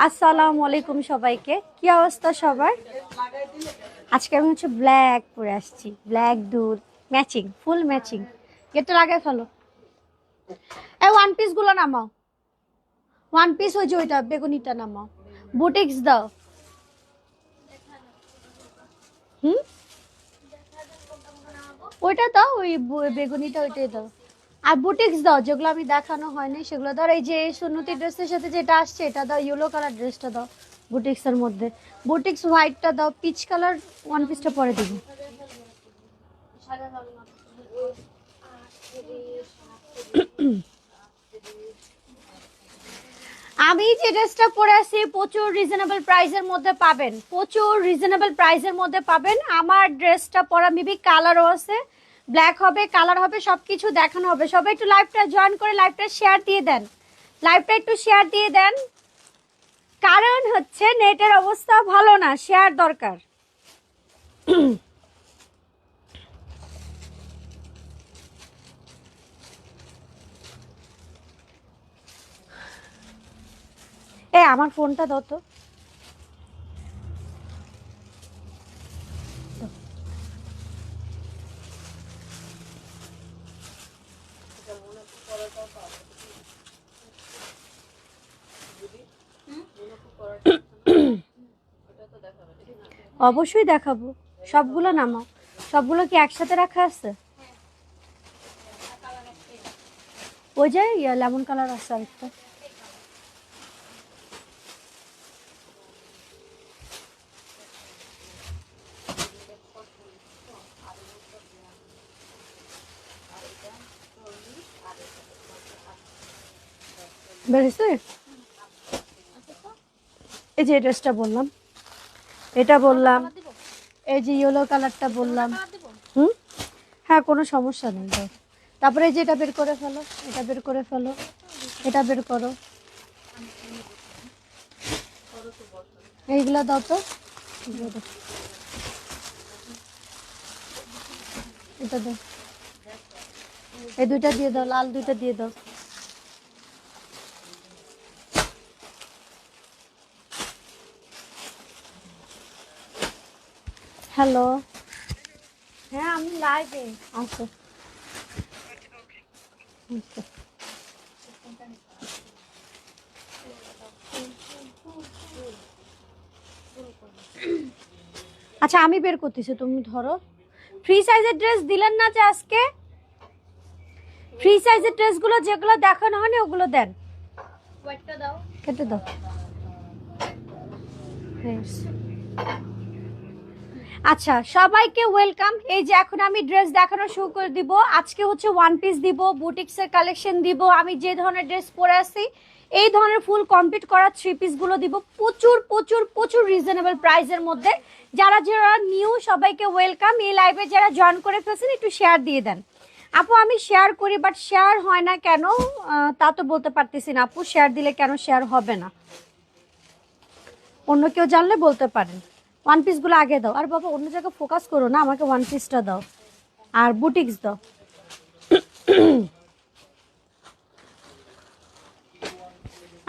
আসসালামু আলাইকুম সবাইকে, কি অবস্থা সবার? আজকে আমি ব্ল্যাক পরে আসছি, ব্ল্যাক দুধ ম্যাচিং, ফুল ম্যাচিং। গেটটা লাগাই ফেলো। এই ওয়ান পিস গুলো নামাও, ওয়ান পিস ওই যে ওইটা বেগুনিটা নামাও। বুটিক্স দাও। হুম, ওইটা দাও, ওই বেগুনিটা ওইটাই দাও। আর বুটিক্স দাও, যেগুলো আমি দেখানো হয়নি সেগুলো দাও। এই যে সুন্নতি ড্রেসের সাথে যেটা আসছে এটা দাও, ইয়েলো কালার ড্রেসটা দাও বুটিক্স এর মধ্যে। বুটিক্স হোয়াইটটা দাও, পিচ কালার ওয়ান পিসটা পরে দিবি। আমি যে ড্রেসটা পরে আছি প্রচুর রিজনেবল প্রাইসের মধ্যে পাবেন, প্রচুর রিজনেবল প্রাইসের মধ্যে পাবেন। আমার ড্রেসটা পরা মেবি কালারও আছে, ব্ল্যাক হবে, কালার হবে, সবকিছু দেখানো হবে। সবাই একটু লাইভটা জয়েন করে লাইভটা শেয়ার দিয়ে দেন, লাইভটা একটু শেয়ার দিয়ে দেন। কারণ হচ্ছে নেটের অবস্থা ভালো না, শেয়ার দরকার। এ আমার ফোনটা দাও তো। অবশ্যই দেখাবো, সবগুলো নামাও। সবগুলো কি একসাথে রাখা আছে? ওই যে লেমন কালার আছে আরেকটা। বেরিয়েছে। এই যে ড্রেসটা বললাম, এটা বললাম, এই যে ইয়েলো কালারটা বললাম। হুম, হ্যাঁ কোনো সমস্যা নেই দাও। তারপরে এই যে এটা বের করে ফেলো, এটা বের করে ফেলো, এটা বের করো, এইগুলা দাও তো। এটা দাও, এই দুইটা দিয়ে দাও, লাল দুইটা দিয়ে দাও। হ্যালো, হ্যাঁ আমি লাইভে। আসো। আচ্ছা আমি বের করতেছি, তুমি ধরো। ফ্রি সাইজের ড্রেস দিলেন না যে আজকে? ফ্রি সাইজের ড্রেসগুলো যেগুলো দেখানো হয়নি ওগুলো দেন। হোয়াইটটা দাও, কেটে দাও। আচ্ছা সবাইকে ওয়েলকাম। এই যে এখন আমি ড্রেস দেখানো শুরু করে দিব। আজকে হচ্ছে ওয়ান পিস দিব, বুটিক্সের কালেকশন দিব। আমি যে ধরনের ড্রেস পরে আছি এই ধরনের ফুল কমপ্লিট করা থ্রি পিস গুলো দিব, প্রচুর প্রচুর প্রচুর রিজনেবল প্রাইসের মধ্যে। যারা যারা নিউ সবাইকে ওয়েলকাম। এই লাইভে যারা জয়েন করে ফেলছেন একটু শেয়ার দিয়ে দেন। আপু আমি শেয়ার করি বাট শেয়ার হয় না কেন তা তো বলতে পারতেছি না আপু। শেয়ার দিলে কেন শেয়ার হবে না, অন্য কেউ জানলে বলতে পারেন। ওয়ান পিসগুলো আগে দাও। আর বাবা অন্য জায়গায় ফোকাস করো না, আমাকে ওয়ান পিসটা দাও আর বুটিক্স দাও।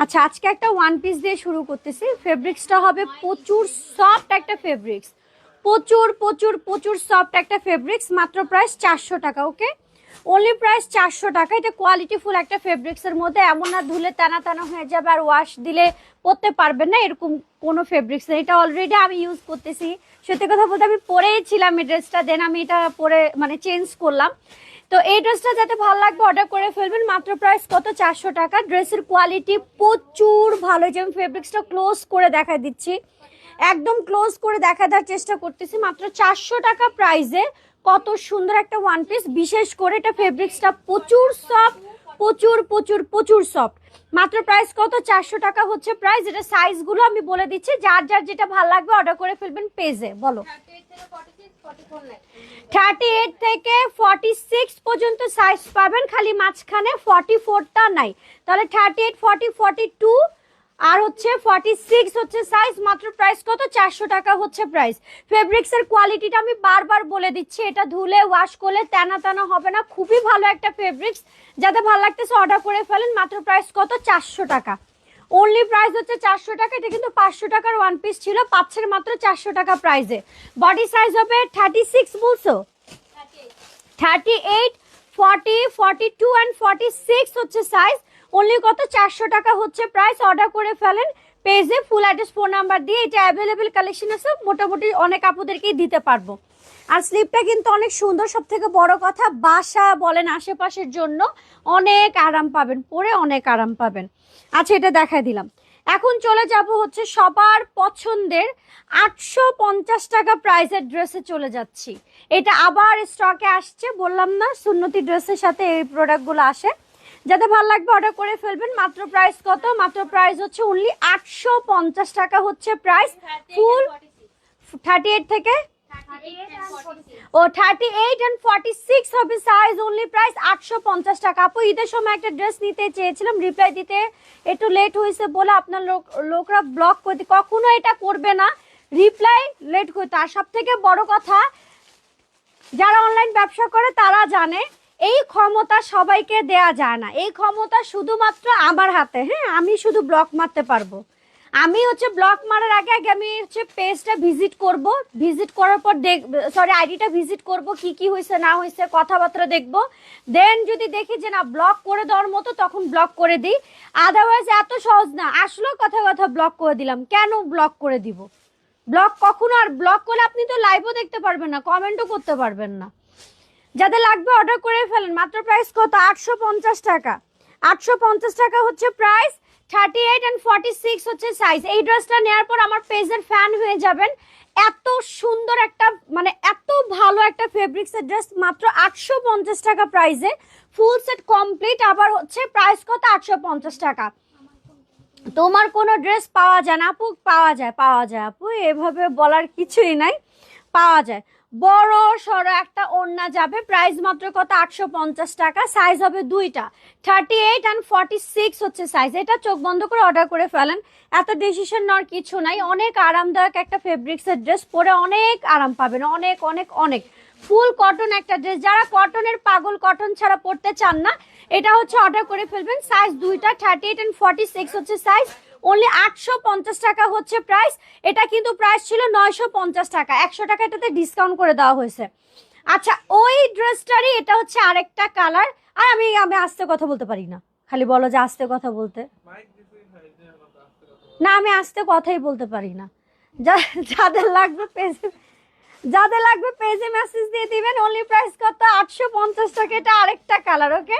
আচ্ছা আজকে একটা ওয়ান পিস দিয়ে শুরু করতেছি। ফেব্রিক্সটা হবে প্রচুর সফট একটা ফেব্রিক্স, প্রচুর প্রচুর প্রচুর সফট একটা ফেব্রিক্স। মাত্র প্রাইস 400 টাকা। ওকে, অনলি প্রাইস 400 টাকা। এটা কোয়ালিটি ফুল একটা ফেব্রিক্সের মধ্যে, এমন না ধুলে টানা টানা হয়ে যাবে আর ওয়াশ দিলে পরতে পারবেন না এরকম কোনো ফেব্রিক্স নেই। এটা অলরেডি আমি ইউজ করতেছি। সত্যি কথা বলতে আমি পরেই ছিলাম এই ড্রেসটা, দেন আমি এটা পরে মানে চেঞ্জ করলাম। তো এই ড্রেসটা যাতে ভালো লাগবে অর্ডার করে ফেলবেন। মাত্র প্রাইস কত? 400 টাকা। ড্রেসের কোয়ালিটি প্রচুর ভালো। যে আমি ফেব্রিক্সটা ক্লোজ করে দেখা দিচ্ছি, একদম ক্লোজ করে দেখা দেওয়ার চেষ্টা করতেছি। মাত্র 400 টাকা প্রাইসে কত সুন্দর একটা ওয়ান পিস। বিশেষ করে এটা ফেব্রিক্সটা প্রচুর সফট, প্রচুর প্রচুর প্রচুর সফট। মাত্র প্রাইস কত? 400 টাকা হচ্ছে প্রাইস। এটা সাইজগুলো আমি বলে দিচ্ছি, যার যার যেটা ভালো লাগবে অর্ডার করে ফেলবেন পেজে। বলো 38 থেকে 46 পর্যন্ত সাইজ পাবেন, খালি মাঝখানে 44টা নাই। তাহলে 38, 40, 42 আর হচ্ছে 46 হচ্ছে সাইজ। মাত্র প্রাইস কত? 400 টাকা হচ্ছে প্রাইস। ফেব্রিক্সের কোয়ালিটিটা আমি বারবার বলে দিচ্ছি, এটা ধুলে ওয়াশ করলে টানা টানা হবে না, খুবই ভালো একটা ফেব্রিক্স। যাতে ভালো লাগতেছে অর্ডার করে ফেলেন। মাত্র প্রাইস কত? 400 টাকা। অনলি প্রাইস হচ্ছে 400 টাকা। এটা কিন্তু 500 টাকার ওয়ান পিস ছিল, পাচ্ছেন মাত্র 400 টাকা প্রাইসে। বডি সাইজ হবে 36 বলছো, 38, 40, 42 অ্যান্ড 46 হচ্ছে সাইজ। অনলি কত? 400 টাকা হচ্ছে প্রাইস। অর্ডার করে ফেলেন পেজে, ফুল অ্যাড্রেস ফোন নাম্বার দিয়ে। এটা অ্যাভেলেবেল কালেকশন আছে, মোটামুটি অনেক আপুদেরকেই দিতে পারবো। আর স্লিপটা কিন্তু অনেক সুন্দর, সব থেকে বড় কথা বাসা বলেন আশেপাশের জন্য অনেক আরাম পাবেন, পরে অনেক আরাম পাবেন। আচ্ছা, এটা দেখাই দিলাম। এখন চলে যাব হচ্ছে সবার পছন্দের 850 টাকা প্রাইসের ড্রেসে চলে যাচ্ছি। এটা আবার স্টকে আসছে, বললাম না সুন্নতি ড্রেসের সাথে এই প্রোডাক্টগুলো আসে। যাতে ভালো লাগবে অর্ডার করে ফেলবেন। মাত্র প্রাইস কত? মাত্র প্রাইস হচ্ছে অনলি 850 টাকা হচ্ছে প্রাইস। ফুল 38 থেকে ও 38 and 46 হবে সাইজ। অনলি প্রাইস 850 টাকা। আপু ঈদের সময় একটা ড্রেস নিতে চেয়েছিলাম, রিপ্লাই দিতে একটু লেট হয়েছে বলে আপনার লোকরা ব্লক করতে, কখনো এটা করবে না, রিপ্লাই লেট করতে। আর সব থেকে বড় কথা, যারা অনলাইন ব্যবসা করে তারা জানে এই ক্ষমতা সবাইকে দেয়া যায় না। এই ক্ষমতা শুধুমাত্র আমার হাতে। হ্যাঁ, আমি শুধু ব্লক মারতে পারবো। আমি হচ্ছে ব্লক মারার আগে আগে আমি হচ্ছে পেজটা ভিজিট করব, ভিজিট করার পর আইডিটা ভিজিট করব, কি কি হয়েছে না হয়েছে কথাবার্তা দেখব। দেন যদি দেখি যে না ব্লক করে দেওয়ার মতো, তখন ব্লক করে দিই। আদারওয়াইজ এত সহজ না, আসলো কথা কথা ব্লক করে দিলাম। কেন ব্লক করে দিব? ব্লক কখনো, আর ব্লক করলে আপনি তো লাইভও দেখতে পারবেন না, কমেন্টও করতে পারবেন না। যাদের লাগবে অর্ডার করে ফেলেন। মাত্র প্রাইস কত? 850 টাকা। 850 টাকা হচ্ছে প্রাইস। 38 and 46 হচ্ছে সাইজ। এই ড্রেসটা নেওয়ার পর আমার পেজের ফ্যান হয়ে যাবেন। এত সুন্দর একটা, মানে এত ভালো একটা ফেব্রিক্সের ড্রেস মাত্র 850 টাকা প্রাইসে, ফুল সেট কমপ্লিট। আবার হচ্ছে প্রাইস কত? 850 টাকা। তোমার কোনো ড্রেস পাওয়া যায় না আপু? পাওয়া যায়, পাওয়া যায় আপু, এভাবে বলার কিছুই নাই, পাওয়া যায়। বড় সড়ো একটা ওড়না যাবে, প্রাইস মাত্র কত? 850 টাকা। সাইজ হবে দুইটা, 38 and 46 হচ্ছে সাইজ। এটা চোখ বন্ধ করে অর্ডার করে ফেলেন, এত ডিসিশন নেওয়ার কিছু নাই। অনেক আরামদায়ক একটা ফেব্রিক্সের ড্রেস, পরে অনেক আরাম পাবেন, অনেক অনেক অনেক। ফুল কটন একটা ড্রেস, যারা কটনের পাগল, কটন ছাড়া পড়তে চান না, এটা হচ্ছে অর্ডার করে ফেলবেন। সাইজ দুইটা, 38 and 46 হচ্ছে সাইজ। অনলি 850 টাকা হচ্ছে প্রাইস। এটা কিন্তু প্রাইস ছিল 950 টাকা, 100 টাকা এটাতে ডিসকাউন্ট করে দেওয়া হয়েছে। আচ্ছা, ওই ড্রেসটারই এটা হচ্ছে আরেকটা কালার। আর আমি আমি আস্তে কথা বলতে পারি না, খালি বলো যে আস্তে কথা বলতে। না, আমি আস্তে কথাই বলতে পারি না। যাদের লাগবে পেজে, যাদের লাগবে পেজে মেসেজ দিয়ে দিবেন। অনলি প্রাইস কত? 850 টাকা। এটা আরেকটা কালার, ওকে,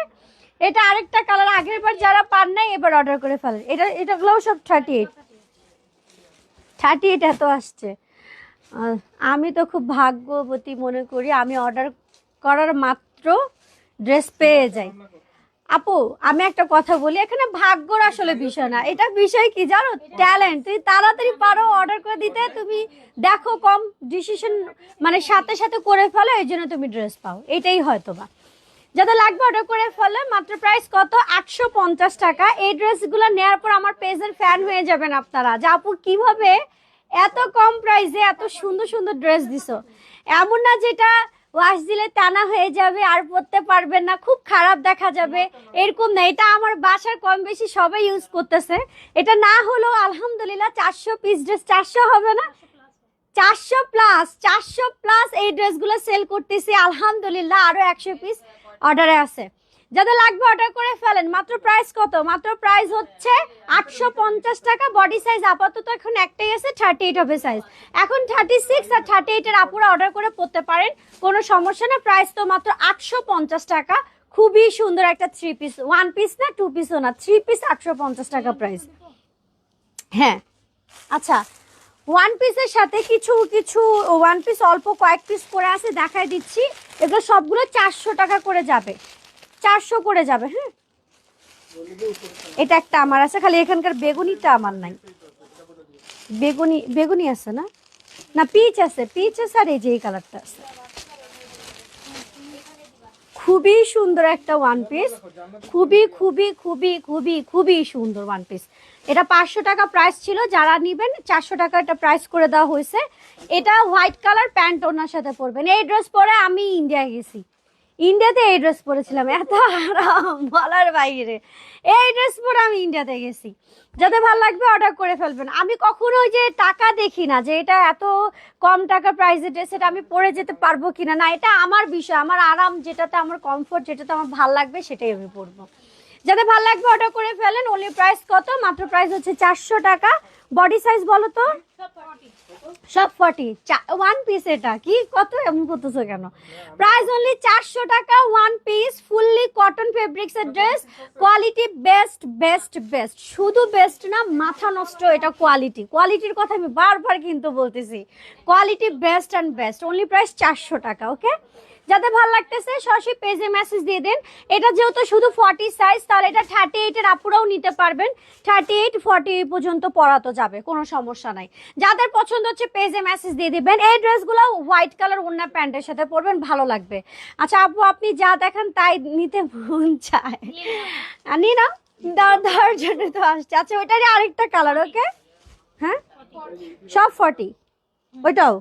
এটা আরেকটা কালার। আগের বার যারা পান নাই এবার অর্ডার করে ফেলেন। এটাগুলোও সব 38 এত আসছে। আমি তো খুব ভাগ্যবতী মনে করি, আমি অর্ডার করার মাত্র ড্রেস পেয়ে যাই। আপু আমি একটা কথা বলি, এখানে ভাগ্যর আসলে বিষয় না, এটা বিষয় কি জানো? ট্যালেন্ট। তুমি তাড়াতাড়ি পারো অর্ডার করে দিতে, তুমি দেখো কম ডিসিশন, মানে সাথে সাথে করে ফেলো, এই জন্য তুমি ড্রেস পাও, এটাই হয়তো বা। যাদের লাগবে অর্ডার করে ফেলে। মাত্র প্রাইস কত? 850 টাকা। এই ড্রেসগুলো নেওয়ার পর আমার পেজের ফ্যান হয়ে যাবেন আপনারা, যে আপু কিভাবে এত কম প্রাইসে এত সুন্দর সুন্দর ড্রেস দিছো। এমন না যেটা ওয়াশ দিলে টানা হয়ে যাবে আর পরতে পারবেন না, খুব খারাপ দেখা যাবে, এরকম না। এটা আমার বাসার কম বেশি সবাই ইউজ করতেছে। এটা না হলেও আলহামদুলিল্লাহ 400 পিস ড্রেস, 400 হবে না, 400 প্লাস, 400 প্লাস এই ড্রেসগুলো সেল করতেছি আলহামদুলিল্লাহ। আরো 100 পিস অর্ডারে আছে। যাদের লাগবে অর্ডার করে ফেলেন। মাত্র প্রাইস কত? মাত্র প্রাইস হচ্ছে 850 টাকা। বডি সাইজ আপাতত এখন একটাই আছে, 38 হবে সাইজ। এখন 36 আর 38 এর আপুরা অর্ডার করে পড়তে পারেন, কোনো সমস্যা না। প্রাইস তো মাত্র 850 টাকা। খুবই সুন্দর একটা 3 পিস, 1 পিস না 2 পিসও না, 3 পিস 850 টাকা প্রাইস। হ্যাঁ, আচ্ছা, 1 পিসের সাথে কিছু কিছু 1 পিস অল্প কয়েক পিস করে আছে, দেখাই দিচ্ছি। এগুলো সবগুলো 400 টাকা করে যাবে, 400 করে যাবে। হ্যাঁ, এটা একটা আমার আছে, খালি এখানকার বেগুনিটা আমার নাই। বেগুনি, বেগুনি আছে না? না, পিচ আছে, পিচ আছে। আর এই যে এই কালারটা আছে, খুবই সুন্দর একটা 1 পিস, খুবই খুবই খুবই খুবই খুবই সুন্দর 1 পিস। এটা 500 টাকা প্রাইস ছিল, যারা নিবেন 400 টাকা এটা প্রাইস করে দেওয়া হয়েছে। এটা হোয়াইট কালার প্যান্ট ওনার সাথে পরবেন। এই ড্রেস পরে আমি ইন্ডিয়া গেছি, ইন্ডিয়াতে এই ড্রেস পরেছিলাম, এত আরাম বলার বাইরে। এই ড্রেস পরে আমি ইন্ডিয়াতে গেছি। যাদের ভালো লাগবে অর্ডার করে ফেলবেন। আমি কখনো ওই যে টাকা দেখি না যে এটা এত কম টাকা প্রাইসের ড্রেস, এটা আমি পরে যেতে পারবো কিনা। না, এটা আমার বিষয়, আমার আরাম, যেটাতে আমার কমফোর্ট, যেটাতে আমার ভালো লাগবে সেটাই আমি পরবো। যাদের ভালো লাগবে অর্ডার করে ফেলেন। অনলি প্রাইস কত? মাত্র প্রাইস হচ্ছে 400 টাকা। বডি সাইজ বলো তো? সব 40। ওয়ান পিস, এটা কি কত এমন করতেছো কেন? প্রাইস অনলি 400 টাকা, one piece, fully cotton fabrics এর dress. Quality best best best, শুধু বেস্ট না, মাথা নষ্ট এটা কোয়ালিটি। কোয়ালিটির কথা আমি বারবার কিন্তু বলতেছি, quality best and best. Only price 400 টাকা। ওকে, যাদের ভালো লাগতেছে সরাসরি পেজে মেসেজ দিয়ে দেন। এটা যেহেতু শুধু 40 সাইজ, তাহলে এটা 38 এর আপুরাও নিতে পারবেন। 38 40 পর্যন্ত পরাতো যাবে, কোনো সমস্যা নাই। যাদের পছন্দ হচ্ছে পেজে মেসেজ দিয়ে দিবেন। এই ড্রেসগুলো হোয়াইট কালার ওড়না প্যান্টের সাথে পরবেন, ভালো লাগবে। আচ্ছা আপু, আপনি যা দেখেন তাই নিতে মন চায়, নি না? দেওয়ার জন্য তো আসছে। আচ্ছা, ওইটারই আরেকটা কালার। ওকে, হ্যাঁ সব 40, ওইটাও।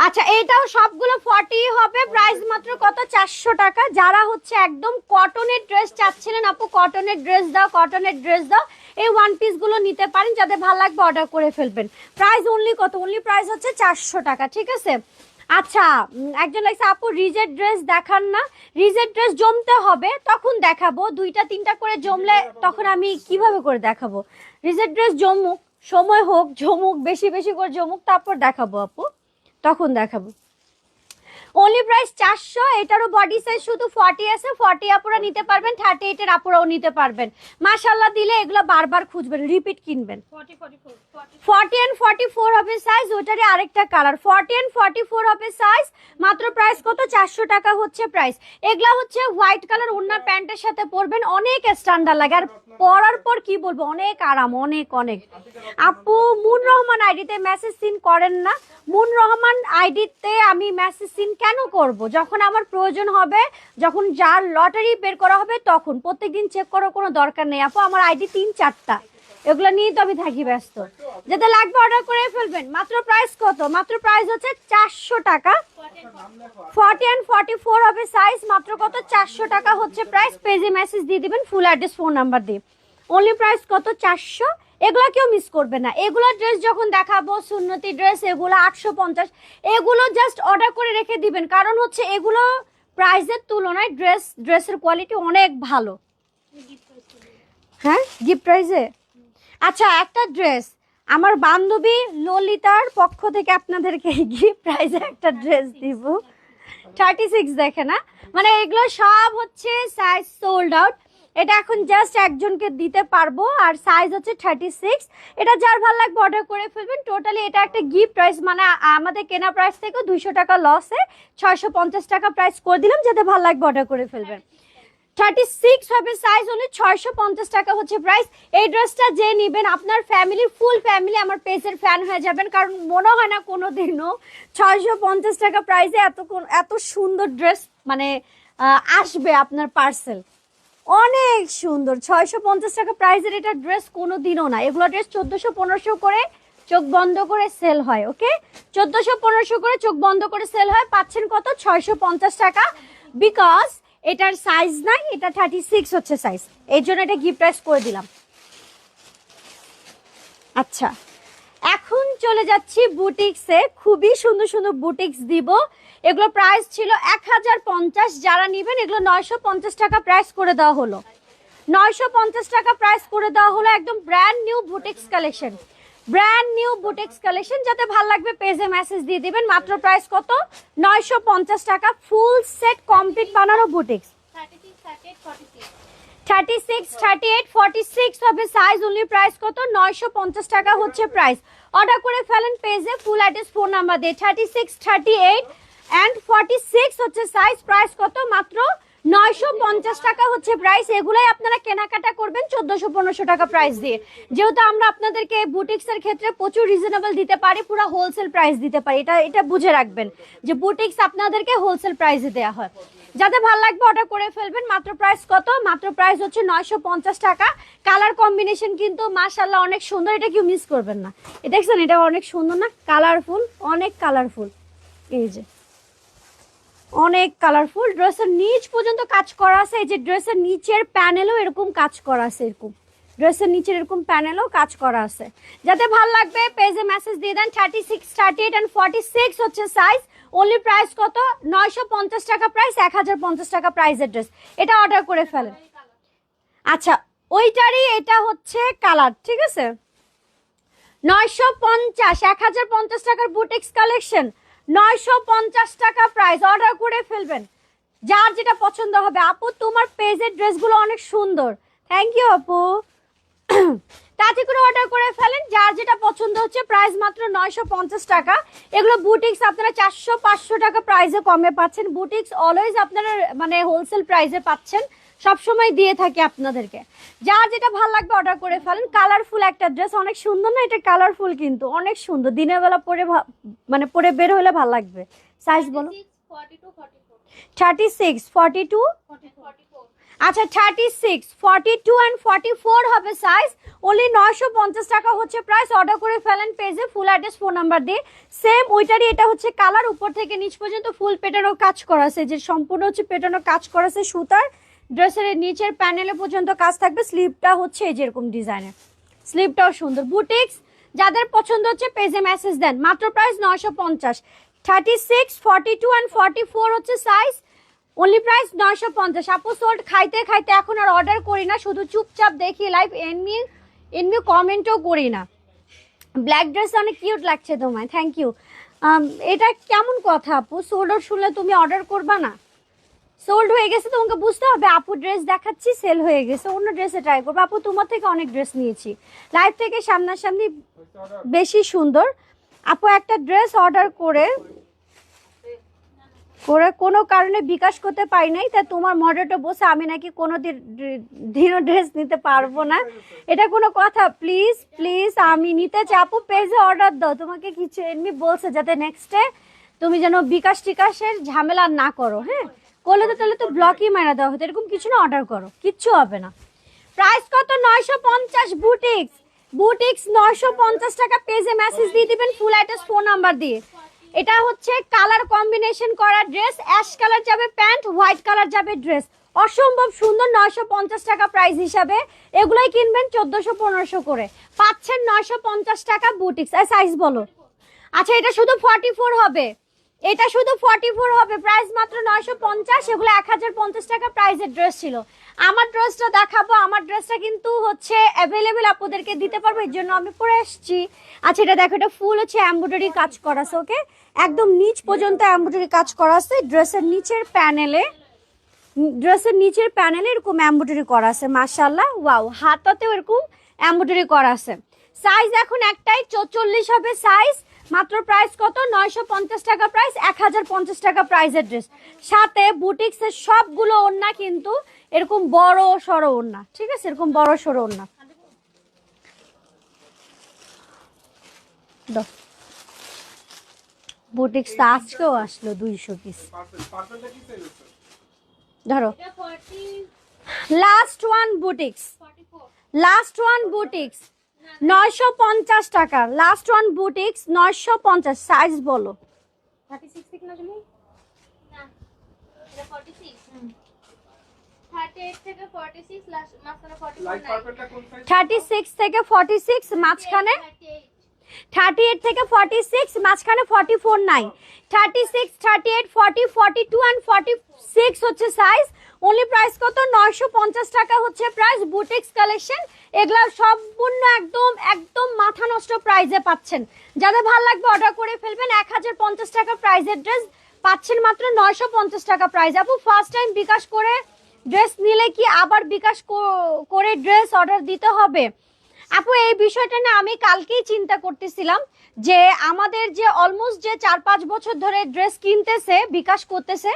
আচ্ছা, এটাও সবগুলো 40 হবে। প্রাইস মাত্র কত? 400 টাকা। যারা হচ্ছে একদম কটনের ড্রেস চাচ্ছিলেন, আপু কটনের ড্রেস দাও, কটনের ড্রেস দাও, এই ওয়ান পিস গুলো নিতে পারেন। যাদের ভালো লাগবে অর্ডার করে ফেলবেন। প্রাইস অনলি কত? অনলি প্রাইস হচ্ছে 400 টাকা। ঠিক আছে। আচ্ছা, একজন লাগছে আপু রিজেট ড্রেস দেখান না। রিজেট ড্রেস জমতে হবে, তখন দেখাবো। 2টা 3টা করে জমলে তখন আমি কিভাবে করে দেখাবো? রিজেট ড্রেস জমুক, সময় হোক, জমুক, বেশি বেশি করে জমুক, তারপর দেখাবো আপু, তখন দেখাবো। Only price 400। এটারও বডি সাইজ শুধু 40 আছে। 40 আপুরা নিতে পারবেন, 38 এর আপুরাও নিতে পারবেন। মাশাআল্লাহ দিলে এগুলো বারবার খুঁজবেন, রিপিট কিনবেন। 40 এন্ড 44 হবে সাইজ। ওটারই আরেকটা কালার। 40 এন্ড 44 হবে সাইজ। মাত্র প্রাইস কত? 400 টাকা হচ্ছে প্রাইস। এগুলা হচ্ছে হোয়াইট কালার ওড়না প্যান্টের সাথে পরবেন, অনেক স্ট্যান্ডার্ড লাগে। আর পরার পর কি বলবো, অনেক আরাম, অনেক অনেক। আপু মুন রহমান আইডিতে মেসেজ সিন করেন না? মুন রহমান আইডিতে আমি মেসেজ সিন কেন করব? যখন আমার প্রয়োজন হবে, যখন যার লটারি বের করা হবে তখন। প্রত্যেকদিন চেক করার কোনো দরকার নেই আপু, আমার আইডি 3-4টা, এগুলো নিয়ে তো আমি থাকি ব্যস্ত। যাদের লাগবে অর্ডার করে ফেলবেন। মাত্র প্রাইস কত? মাত্র প্রাইস হচ্ছে 400 টাকা। 40 এন্ড 44 হবে সাইজ। মাত্র কত? 400 টাকা হচ্ছে প্রাইস। পেজে মেসেজ দিয়ে দিবেন ফুল অ্যাড্রেস, ফোন নাম্বার দিয়ে। অনলি প্রাইস কত? 400। এগুলো কেউ মিস করবে না। এগুলো ড্রেস যখন দেখাবো, সুন্নতি ড্রেস, এগুলো 850, এগুলো জাস্ট অর্ডার করে রেখে দিবেন। কারণ হচ্ছে এগুলো প্রাইসের তুলনায় ড্রেসের কোয়ালিটি অনেক ভালো। হ্যাঁ, গিফট প্রাইসে। আচ্ছা, একটা ড্রেস আমার বান্ধবী ললিতার পক্ষ থেকে আপনাদেরকে গিফট প্রাইসে একটা ড্রেস দিব। 36 দেখে না, মানে এগুলো সব হচ্ছে সাইজ সোল্ড আউট। এটা এখন জাস্ট একজনকে দিতে পারবো, আর সাইজ হচ্ছে 36। এটা যার ভালো লাগবে অর্ডার করে ফেলবেন। টোটালি এটা একটা গিফট প্রাইস, মানে আমাদের কেনা প্রাইস থেকে 200 টাকা লসে 650 টাকা প্রাইস করে দিলাম। যাতে ভালো লাগবে অর্ডার করে ফেলবেন। 36 হবে সাইজ, হলে 650 টাকা হচ্ছে প্রাইস। এই ড্রেসটা যে নিবেন, আপনার ফ্যামিলির ফুল ফ্যামিলি আমার পেজের ফ্যান হয়ে যাবেন। কারণ মনে হয় না কোনোদিনও 650 টাকা প্রাইসে এত সুন্দর ড্রেস মানে আসবে আপনার পার্সেল। অনেক সুন্দর। 650 টাকা প্রাইসের এটা ড্রেস কোনোদিনও না। এগুলো ড্রেস 1400-1500 করে চোখ বন্ধ করে সেল হয়। ওকে, 1400-1500 করে চোখ বন্ধ করে সেল হয়। পাচ্ছেন কত? 650 টাকা। বিকজ এটার সাইজ নাই, এটা 36 হচ্ছে সাইজ, এই জন্য এটা গিফট প্রাইস করে দিলাম। আচ্ছা, এখন চলে যাচ্ছি বুটিক্সে। খুবই সুন্দর সুন্দর বুটিক্স দিব। এগুলো প্রাইস ছিল 1050। যারা নিবেন এগুলো 950 টাকা প্রাইস করে দেওয়া হলো। 950 টাকা প্রাইস করে দেওয়া হলো। একদম brand new boutiques collection, brand new boutiques collection. যাতে ভালো লাগবে পেজে মেসেজ দিয়ে দিবেন। মাত্র প্রাইস কত? 950 টাকা। ফুল সেট কমপ্লিট বানানো বুটিক্স। 36, 38, 46 হবে সাইজ। অনলি প্রাইস কত? 950 টাকা হচ্ছে প্রাইস। অর্ডার করে ফেলেন পেজে, ফুল অ্যাড্রেস, ফোন নাম্বার দিয়ে। 36, 38 and 46 হচ্ছে সাইজ। প্রাইস কত? মাত্র 950 টাকা হচ্ছে প্রাইস। এগুলাই আপনারা কেনাকাটা করবেন 1400-1500 টাকা প্রাইস দিয়ে। যেহেতু আমরা আপনাদেরকে বুটিক্স এর ক্ষেত্রে প্রচুর রিজনেবল দিতে পারি, পুরো হোলসেল প্রাইস দিতে পারি। এটা বুঝে রাখবেন যে বুটিক্স আপনাদেরকে হোলসেল প্রাইসে দেওয়া হয়। যাদের ভালো লাগবে অর্ডার করে ফেলবেন। মাত্র প্রাইস কত? মাত্র প্রাইস হচ্ছে 950 টাকা। কালার কম্বিনেশন কিন্তু মাশাআল্লাহ অনেক সুন্দর, এটা কেউ মিস করবেন না। দেখছেন, এটা অনেক সুন্দর না? কালারফুল, অনেক কালারফুল। এই যে অনেক কালারফুল। ড্রেসের নিচ পর্যন্ত কাজ করা আছে, এই যে ড্রেসের নিচের প্যানেলও এরকম কাজ করা আছে, এরকম ড্রেসের নিচের এরকম প্যানেলও কাজ করা আছে। যাতে ভালো লাগবে পেজে মেসেজ দিয়ে দেন। 36, 38 and 46 হচ্ছে সাইজ। অনলি প্রাইস কত? 950 টাকা প্রাইস, 1050 টাকা প্রাইসের ড্রেস। এটা অর্ডার করে ফেলেন। আচ্ছা, ওইটারই এটা হচ্ছে কালার, ঠিক আছে। 950, 1050 টাকার বুটিক্স কালেকশন, 950 টাকা প্রাইস। অর্ডার করে ফেলবেন, যার যেটা পছন্দ হবে। আপু তোমার পেজের ড্রেসগুলো অনেক সুন্দর, থ্যাংক ইউ আপু। তাতে করে অর্ডার করে ফেলেন, যার যেটা পছন্দ হচ্ছে। প্রাইস মাত্র 950 টাকা। এগুলো বুটিক্স আপনারা 400-500 টাকা প্রাইসে কমে পাচ্ছেন। বুটিক্স অলওয়েজ আপনারা মানে হোলসেল প্রাইসে পাচ্ছেন, সবসময় দিয়ে থাকি আপনাদেরকে। যার যেটা ভালো লাগবে অর্ডার করে ফেলেন। কালারফুল একটা ড্রেস, অনেক সুন্দর না? এটা কালারফুল কিন্তু অনেক সুন্দর, দিনের বেলা পরে মানে পরে বের হলে ভালো লাগবে। সাইজ বলো। 36, 42, আচ্ছা 36, 42 and 44 হবে সাইজ। অনলি 950 টাকা হচ্ছে প্রাইস। অর্ডার করে ফেলেন পেজে, ফুল অ্যাড্রেস ফোন নাম্বার দিয়ে। সেম ওইটারই এটা হচ্ছে কালার, উপর থেকে নিচ পর্যন্ত ফুল পেটানো কাজ করা আছে, যে সম্পূর্ণ হচ্ছে পেটানো কাজ করা আছে সুতার। ড্রেসের নিচের প্যানেলে পর্যন্ত কাজ থাকবে। স্লিভটা হচ্ছে এই যেরকম ডিজাইনের, স্লিভটাও সুন্দর। বুটিক্স যাদের পছন্দ হচ্ছে পেজে মেসেজ দেন। মাত্র প্রাইস 950। 36, 42 and 44 হচ্ছে সাইজ। Only price 950। আপু সোল্ড খাইতে খাইতে এখন আর অর্ডার করি না, শুধু চুপচাপ দেখি লাইভ, এমনি কমেন্টও করি না। ব্ল্যাক ড্রেস অনেক কিউট লাগছে তোমায়, থ্যাংক ইউ। এটা কেমন কথা আপু? সোল্ড শুনলে তুমি অর্ডার করবা না? সোল্ড হয়ে গেছে তোমাকে বুঝতে হবে। আপু ড্রেস দেখাচ্ছি, সেল হয়ে গেছে, অন্য ড্রেসে ট্রাই করবো। আপু তোমার থেকে অনেক ড্রেস নিয়েছি, লাইভ থেকে সামনাসামনি বেশি সুন্দর। আপু একটা ড্রেস অর্ডার করে কোনো কারণে বিকাশ করতে পারি নাই, তাই তোমার মডারেটর বসে আমি নাকি কোনো দিনও ড্রেস নিতে পারবো না। এটা কোনো কথা? প্লিজ প্লিজ, আমি নিতে চাই। আপু পেজে অর্ডার দাও, তোমাকে কিছু এমনি বলছে যাতে নেক্সটে তুমি যেন বিকাশ টিকাশের ঝামেলা না করো। হ্যাঁ, করলে তো তাহলে তো ব্লকই মারা দেওয়া হতো। এরকম কিছু না, অর্ডার করো, কিচ্ছু হবে না। প্রাইস কত? 950। বুটিক্স 950 টাকা। পেজে মেসেজ দিয়ে দিবেন ফুল অ্যাড্রেস ফোন নাম্বার দিয়ে। এটা হচ্ছে কালার কম্বিনেশন করা ড্রেস, অ্যাশ কালার যাবে প্যান্ট, হোয়াইট কালার যাবে ড্রেস। অসম্ভব সুন্দর। 950 টাকা প্রাইস হিসাবে এগুলোই কিনবেন 1400-1500 করে, পাচ্ছেন 950 টাকা বুটিক্স। আর সাইজ বলো। আচ্ছা, এটা শুধু 44 হবে, এটা শুধু 44 হবে। প্রাইস মাত্র 950। এগুলো 1050 টাকা প্রাইসের ড্রেস ছিল। আমার ড্রেসটা দেখাবো, আমার ড্রেসটা কিন্তু হচ্ছে অ্যাভেলেবেল আপনাদেরকে দিতে পারবো, এর জন্য আমি পরে আসছি। আচ্ছা, এটা দেখো, এটা ফুল হচ্ছে এমব্রয়ডারি কাজ করা আছে, ওকে, একদম নিচ পর্যন্ত এমব্রয়ডারি কাজ করা আছে। ড্রেসের নিচের প্যানেলে এরকম এমব্রয়ডারি করা আছে, মাশাআল্লাহ, ওয়াও। হাতাতেও এরকম এমব্রয়ডারি করা আছে। সাইজ এখন একটাই, 44 হবে সাইজ। মাত্র প্রাইস কত? 950 টাকা প্রাইস, 1050 টাকা প্রাইসের ড্রেস। সাথে বুটিক্সের সবগুলো ওড়না কিন্তু এরকম বড় সড়ো ওড়না, ঠিক আছে, এরকম বড় সড়ো ওড়না। বুটিক্স তো আজকেও আসলো 200 পিস। ধরো, লাস্ট ওয়ান বুটিক্স 950 টাকা। Last one boutiques 950। সাইজ বলো। 36 থেকে না তুমি? না, এটা 46। 38 থেকে 46 লাস্ট মাঝখানে 44 নাই। 36 থেকে 46 মাঝখানে 38 থেকে 46 মাঝখানে 44 নাই। 36, 38, 40, 42 and 46 হচ্ছে সাইজ। অনলি প্রাইস কত? 950 টাকা হচ্ছে প্রাইস। বুটিক্স কালেকশন এগুলা সম্পূর্ণ একদম মাথা নষ্ট প্রাইসে পাচ্ছেন। যাদের ভালো লাগবে অর্ডার করে ফেলবেন। 1050 টাকা প্রাইসের ড্রেস পাচ্ছেন মাত্র 950 টাকা প্রাইস। আপু ফার্স্ট টাইম বিকাশ করে ড্রেস নিলে কি আবার বিকাশ করে ড্রেস অর্ডার দিতে হবে? আপু এই বিষয়টা না আমি কালকেই চিন্তা করতেছিলাম যে আমাদের যে অলমোস্ট যে 4-5 বছর ধরে ড্রেস কিনতেছে, বিকাশ করতেছে,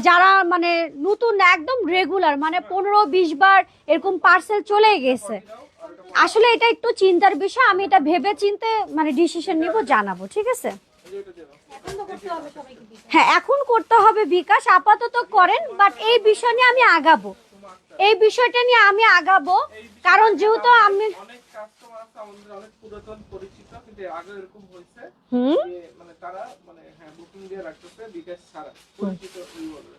যারা মানে নতুন একদম রেগুলার, মানে 15-20 বার এরকম পার্সেল চলে গেছে। আসলে এটা একটু চিন্তার বিষয়। আমি এটা ভেবে চিন্তে মানে ডিসিশন নিব, জানাবো, ঠিক আছে? হ্যাঁ, এখন করতে হবে বিকাশ, আপাতত করেন, বাট এই বিষয় নিয়ে আমি আগাবো। এই বিষয়টা নিয়ে আমি আগাবো, কারণ যেহেতু আমি অনেক কাস্টমার আছে আমাদের, অনেক পুরাতন পরিচিত, কিন্তু আগে এরকম হয়েছে যে মানে তারা মানে হ্যাঁ বুকিং দিয়ে রাখতেছে বিকাশ ছাড়া, পরিচিত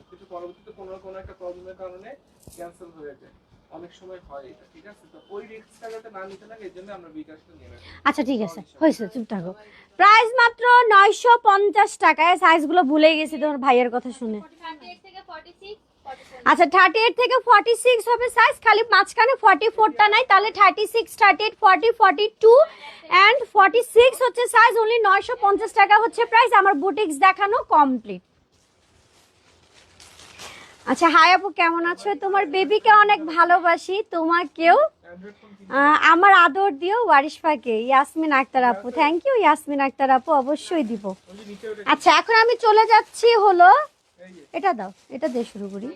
কিন্তু পরবর্তীতে কোনো একটা প্রবলেমের কারণে ক্যান্সেল হয়ে যায়, অনেক সময় হয় এটা, ঠিক আছে? তো ওই রিস্কটা যাতে না নিতে লাগে এর জন্য আমরা বিকাশটা নিয়ে রাখি। আচ্ছা ঠিক আছে, হয়েছে, চুপ থাকো। প্রাইস মাত্র 950 টাকায়। সাইজগুলো ভুলে গেছি তোমার ভাইয়ের কথা শুনে। 38 থেকে 46 47 আচ্ছা 38 থেকে 46 হবে সাইজ, খালি মাঝখানে 44টা নাই, তাহলে 36 38 40 42 এন্ড 46 হচ্ছে সাইজ। অনলি 950 টাকা হচ্ছে প্রাইস। আমার বুটিক্স দেখানো কমপ্লিট। আচ্ছা হাই আপু, কেমন আছো? তোমার বেবিকে অনেক ভালোবাসি, তোমাকেও আমার আদর দিও। ওয়ারিশফাকে, ইয়াসমিন আক্তার আপু, থ্যাংক ইউ ইয়াসমিন আক্তার আপু, অবশ্যই দিব। আচ্ছা এখন আমি চলে যাচ্ছি হলো, এটা দাও, এটা দিয়ে শুরু করি।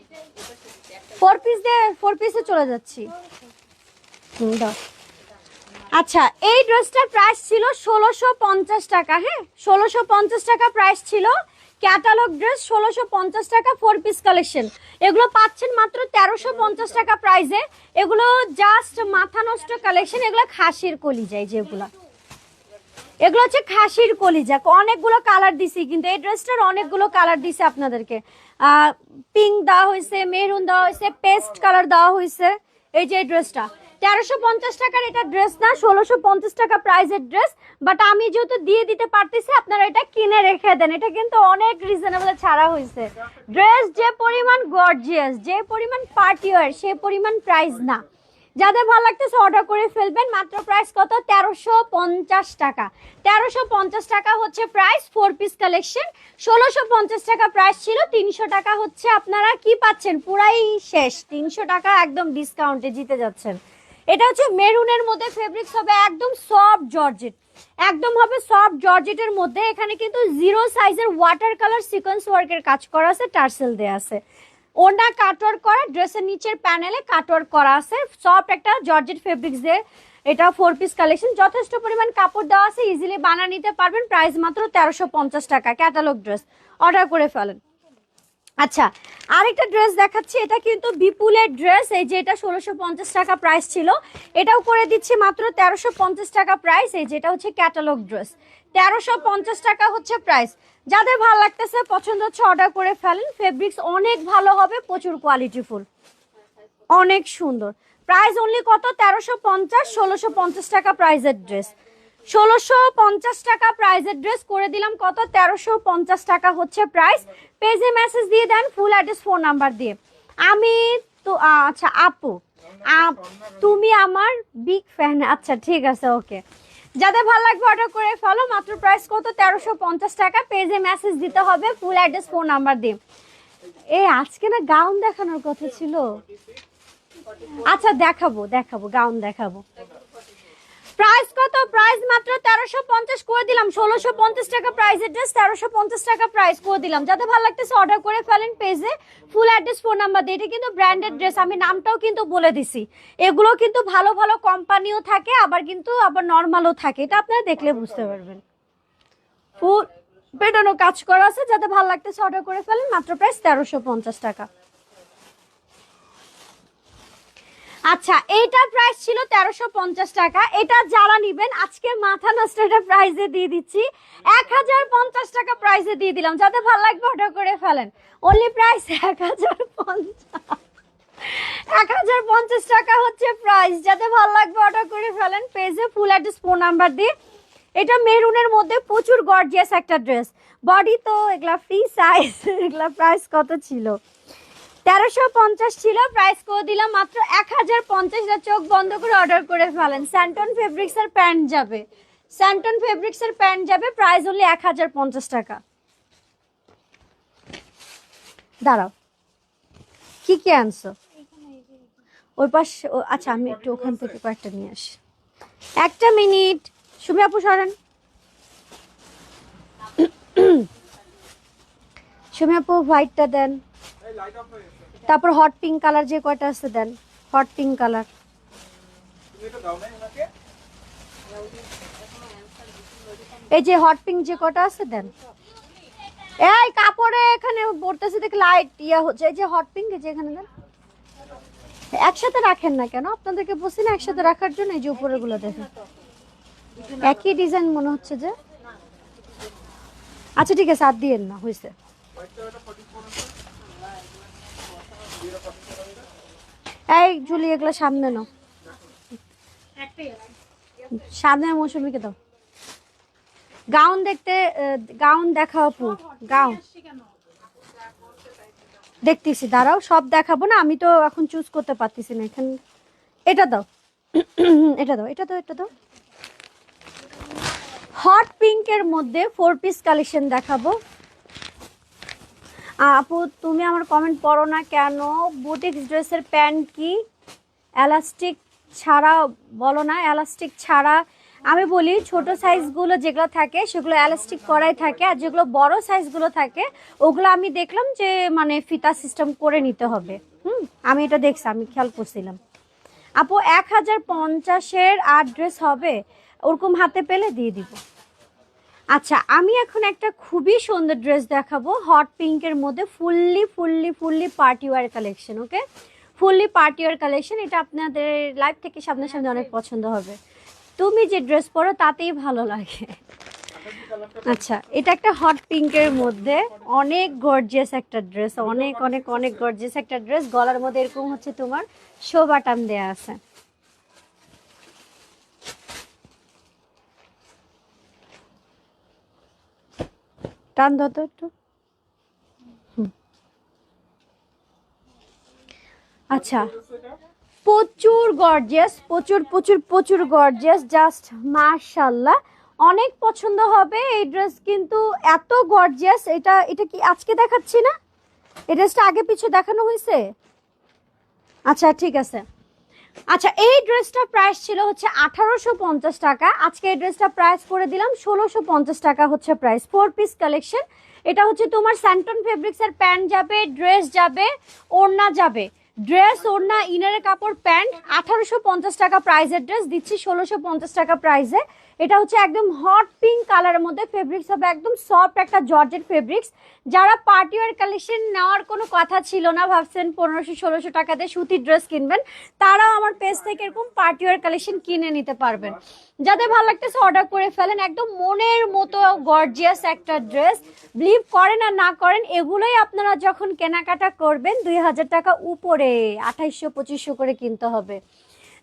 4 পিস দিয়ে 4 পিসে চলে যাচ্ছি। দাও। আচ্ছা এই ড্রেসটার প্রাইস ছিল 1650 টাকা। হ্যাঁ 1650 টাকা প্রাইস ছিল। ক্যাটালগ ড্রেস 1650 টাকা, 4 পিস কালেকশন। এগুলো পাচ্ছেন মাত্র 1350 টাকা প্রাইসে। এগুলো জাস্ট মাথা নষ্ট কালেকশন। এগুলো খাসির কলিজায়, যেগুলো এগুলো হচ্ছে খাসির কলিজা। অনেকগুলো কালার দিছি, কিন্তু এই ড্রেসটার অনেকগুলো কালার দিছে আপনাদেরকে। পিঙ্ক দেওয়া হয়েছে, মেরুন দেওয়া হয়েছে, পেস্ট কালার দেওয়া হয়েছে। এই যে এই ড্রেসটা 1350 টাকার এটা ড্রেস না, 1650 টাকা প্রাইসের ড্রেস। বাট আমি যেহেতু দিয়ে দিতে পারতেছি, আপনারা এটা কিনে রেখে দেন। এটা কিন্তু অনেক রিজনেবল ছাড়া হয়েছে। ড্রেস যে পরিমাণ গর্জিয়াস, যে পরিমাণ পার্টি ওয়্যার, সে পরিমাণ প্রাইস না। যাদের ভালো লাগতেছে অর্ডার করে ফেলবেন। মাত্র প্রাইস কত? 1350 টাকা। 1350 টাকা হচ্ছে প্রাইস। 4 পিস কালেকশন 1650 টাকা প্রাইস ছিল। 300 টাকা হচ্ছে আপনারা কি পাচ্ছেন, পুরাই শেষ। 300 টাকা একদম ডিসকাউন্টে জিতে যাচ্ছেন। এটা হচ্ছে মেরুনের মধ্যে, ফেব্রিক্স হবে একদম সফট জর্জেট, একদম হবে সফট জর্জেটের মধ্যে। এখানে কিন্তু 0 সাইজের ওয়াটার কালার সিকোয়েন্স ওয়ার্কের কাজ করা আছে, টার্সেল দেয়া আছে। ওনা কাটওয়ার্ক করা, ড্রেসের নিচের প্যানেলে কাটওয়ার্ক করা আছে। সফট একটা জর্জেট ফেব্রিক্স দিয়ে এটা 4 পিস কালেকশন। যথেষ্ট পরিমাণ কাপড় দেওয়া আছে, ইজিলি বানিয়ে নিতে পারবেন। প্রাইস মাত্র 1350 টাকা। ক্যাটালগ ড্রেস অর্ডার করে ফেলেন। আচ্ছা আরেকটা ড্রেস দেখাচ্ছি। এটা কিন্তু বিপুলের ড্রেস। এই যে এটা 1650 টাকা প্রাইস ছিল, এটাও করে দিচ্ছি মাত্র 1350 টাকা প্রাইস। এই যেটা হচ্ছে ক্যাটালগ ড্রেস, 1350 টাকা হচ্ছে প্রাইস। যাদের ভালো লাগতেছে, পছন্দ হচ্ছে, অর্ডার করে ফেলেন। ফেব্রিক্স অনেক ভালো হবে, প্রচুর কোয়ালিটিফুল, অনেক সুন্দর। প্রাইস অনলি কত? 1350। 1650 টাকা প্রাইসের ড্রেস, 1650 টাকা প্রাইসের ড্রেস করে দিলাম কত? 1350 টাকা হচ্ছে প্রাইস। পেজে মেসেজ দিয়ে দেন ফুল অ্যাড্রেস, ফোন নাম্বার দিয়ে। আমি তো আচ্ছা আপু, তুমি আমার বিগ ফ্যান। আচ্ছা ঠিক আছে, ওকে। যাদের ভালো লাগবে অর্ডার করে ফেলো। মাত্র প্রাইস কত? 1350 টাকা। পেজে মেসেজ দিতে হবে ফুল অ্যাড্রেস, ফোন নাম্বার দিয়ে। আজকে না গাউন দেখানোর কথা ছিল। আচ্ছা দেখাবো দেখাবো, গাউন দেখাবো। প্রাইস কত? প্রাইস মাত্র 1350 করে দিলাম। 1650 টাকা প্রাইসের ড্রেস, 1350 টাকা প্রাইস করে দিলাম। যাদের ভালো লাগতেছে অর্ডার করে ফেলেন পেজে, ফুল অ্যাড্রেস, ফোন নাম্বার দিয়ে। এটা কিন্তু ব্র্যান্ডেড ড্রেস, আমি নামটাও কিন্তু বলে দিছি। এগুলো কিন্তু ভালো ভালো কোম্পানিও থাকে, আবার নর্মালও থাকে। এটা আপনারা দেখলে বুঝতে পারবেন। ফুল বেটানো কাজ করা আছে। যাদের ভালো লাগতেছে অর্ডার করে ফেলেন। মাত্র প্রাইস 1350 টাকা। আচ্ছা এইটার প্রাইস ছিল 1350 টাকা। এটা যারা নিবেন আজকে মাথা নষ্ট একটা প্রাইসে দিয়ে দিচ্ছি, 1050 টাকা প্রাইসে দিয়ে দিলাম। যাদের ভালো লাগবে অর্ডার করে ফেলেন। অনলি প্রাইস 1050 টাকা হচ্ছে প্রাইস। যাদের ভালো লাগবে অর্ডার করে ফেলেন পেজে, ফুল অ্যাড্রেস, ফোন নাম্বার দিয়ে। এটা মেরুনের মধ্যে প্রচুর গর্জিয়াস একটা ড্রেস। বডি তো এগুলা ফ্রি সাইজ। এগুলা প্রাইস কত ছিল? 1350 ছিল, প্রাইস করে দিলাম মাত্র 1050। চোখ বন্ধ করে অর্ডার করে ফেলেন। স্যান্টন ফেব্রিক্স এর প্যান্ট যাবে, স্যান্টন ফেব্রিক্স এর প্যান্ট যাবে। প্রাইস হলো 1050 টাকা। দাঁড়াও, কি কি আনছো ওই পাশ? আচ্ছা আমি একটু ওখান থেকে কয়েকটা নিয়ে আসি। একটা মিনিট, সুমি আপু সরেন। সুমি আপু হোয়াইটটা দেন, তারপর হট পিঙ্ক কালার যে কয়টা আছে দেন। হট পিঙ্ক কালার, এই যে হট পিঙ্ক যে কয়টা আছে দেন। এই কাপড়ে এখানে পড়তেছে দেখে লাইট ইয়া হচ্ছে। এই যে হট পিঙ্ক, এই যে এখানে দেন। একসাথে রাখেন না কেন? আপনাদেরকে বলছি না একসাথে রাখার জন্য। এই যে উপরে গুলো দেখেন একই ডিজাইন মনে হচ্ছে যে। আচ্ছা ঠিক আছে, আর দিয়েন না, হয়েছে। এই জুলি এগুলো সামনে নাও, সামনে মৌসুমীকে দাও। গাউন দেখতে, গাউন দেখাও আপু, গাউন দেখতেছি, দাঁড়াও সব দেখাবো না, আমি তো এখন চুজ করতে পারতেছি না এখানে। এটা দাও, এটা দাও, এটা দাও, এটা দাও। হট পিঙ্কের মধ্যে 4 পিস কালেকশন দেখাবো। আপু তুমি আমার কমেন্ট পড়ো না কেন? বুটিক্স ড্রেসের প্যান্ট কি এলাস্টিক ছাড়া বলো না? এলাস্টিক ছাড়া আমি বলি, ছোট সাইজগুলো যেগুলো থাকে সেগুলো এলাস্টিক করাই থাকে, আর যেগুলো বড় সাইজগুলো থাকে ওগুলো আমি দেখলাম যে মানে ফিতা সিস্টেম করে নিতে হবে। আমি এটা দেখছি, আমি খেয়াল করছিলাম। আপু 1050-এর 8 ড্রেস হবে, ওরকম হাতে পেলে দিয়ে দিব। আচ্ছা আমি এখন একটা খুবই সুন্দর ড্রেস দেখাবো হট পিঙ্কের মধ্যে, ফুললি পার্টি ওয়্যার কালেকশন। ওকে, ফুললি পার্টি ওয়্যার কালেকশন। এটা আপনাদের লাইভ থেকে সামনাসামনি অনেক পছন্দ হবে। তুমি যে ড্রেস পরো তাতেই ভালো লাগে। আচ্ছা এটা একটা হট পিঙ্কের মধ্যে অনেক গর্জিয়াস একটা ড্রেস, অনেক অনেক অনেক গর্জিয়াস একটা ড্রেস। গলার মধ্যে এরকম হচ্ছে তোমার শো বাটাম দেয়া আছে। টান দাও তো একটু। আচ্ছা প্রচুর গর্জিয়াস, প্রচুর গর্জিয়াস, জাস্ট মাশাআল্লাহ, অনেক পছন্দ হবে এই ড্রেস। কিন্তু এত গর্জিয়াস, এটা এটা কি আজকে দেখাচ্ছি না? এই ড্রেসটা আগে পিছে দেখানো হয়েছে। আচ্ছা ঠিক আছে। আচ্ছা এই ড্রেসটা প্রাইস ছিল হচ্ছে 1850 টাকা, আজকে এই ড্রেসটা প্রাইস করে দিলাম 1650 টাকা হচ্ছে প্রাইস। 4 piece collection. এটা হচ্ছে তোমার স্যান্টন ফেব্রিক্স এর প্যান্ট যাবে, ড্রেস যাবে, ওড়না যাবে। ড্রেস, ওড়না, ইনারের কাপড়, প্যান্ট 1850 টাকা প্রাইসের ড্রেস দিচ্ছি 1650 টাকা প্রাইসে। এটা হচ্ছে একদম হট পিঙ্ক কালারের মধ্যে, ফেব্রিক্স হবে একদম সফট একটা জর্জেট ফেব্রিক্স। যারা পার্টি ওয়্যার কালেকশন নেওয়ার কোনো কথা ছিল না, ভাবছেন 1500-1600 টাকা দিয়ে সুতির ড্রেস কিনবেন, তারাও আমার পেজ থেকে এরকম পার্টি ওয়্যার কালেকশন কিনে নিতে পারবেন। যাদের ভালো লাগতেছে অর্ডার করে ফেলেন। একদম মনের মতো গর্জিয়াস একটা ড্রেস। বিলিভ করেন আর না করেন, এগুলোই আপনারা যখন কেনাকাটা করবেন 2000 টাকা উপরে, 2800-2500 করে কিনতে হবে।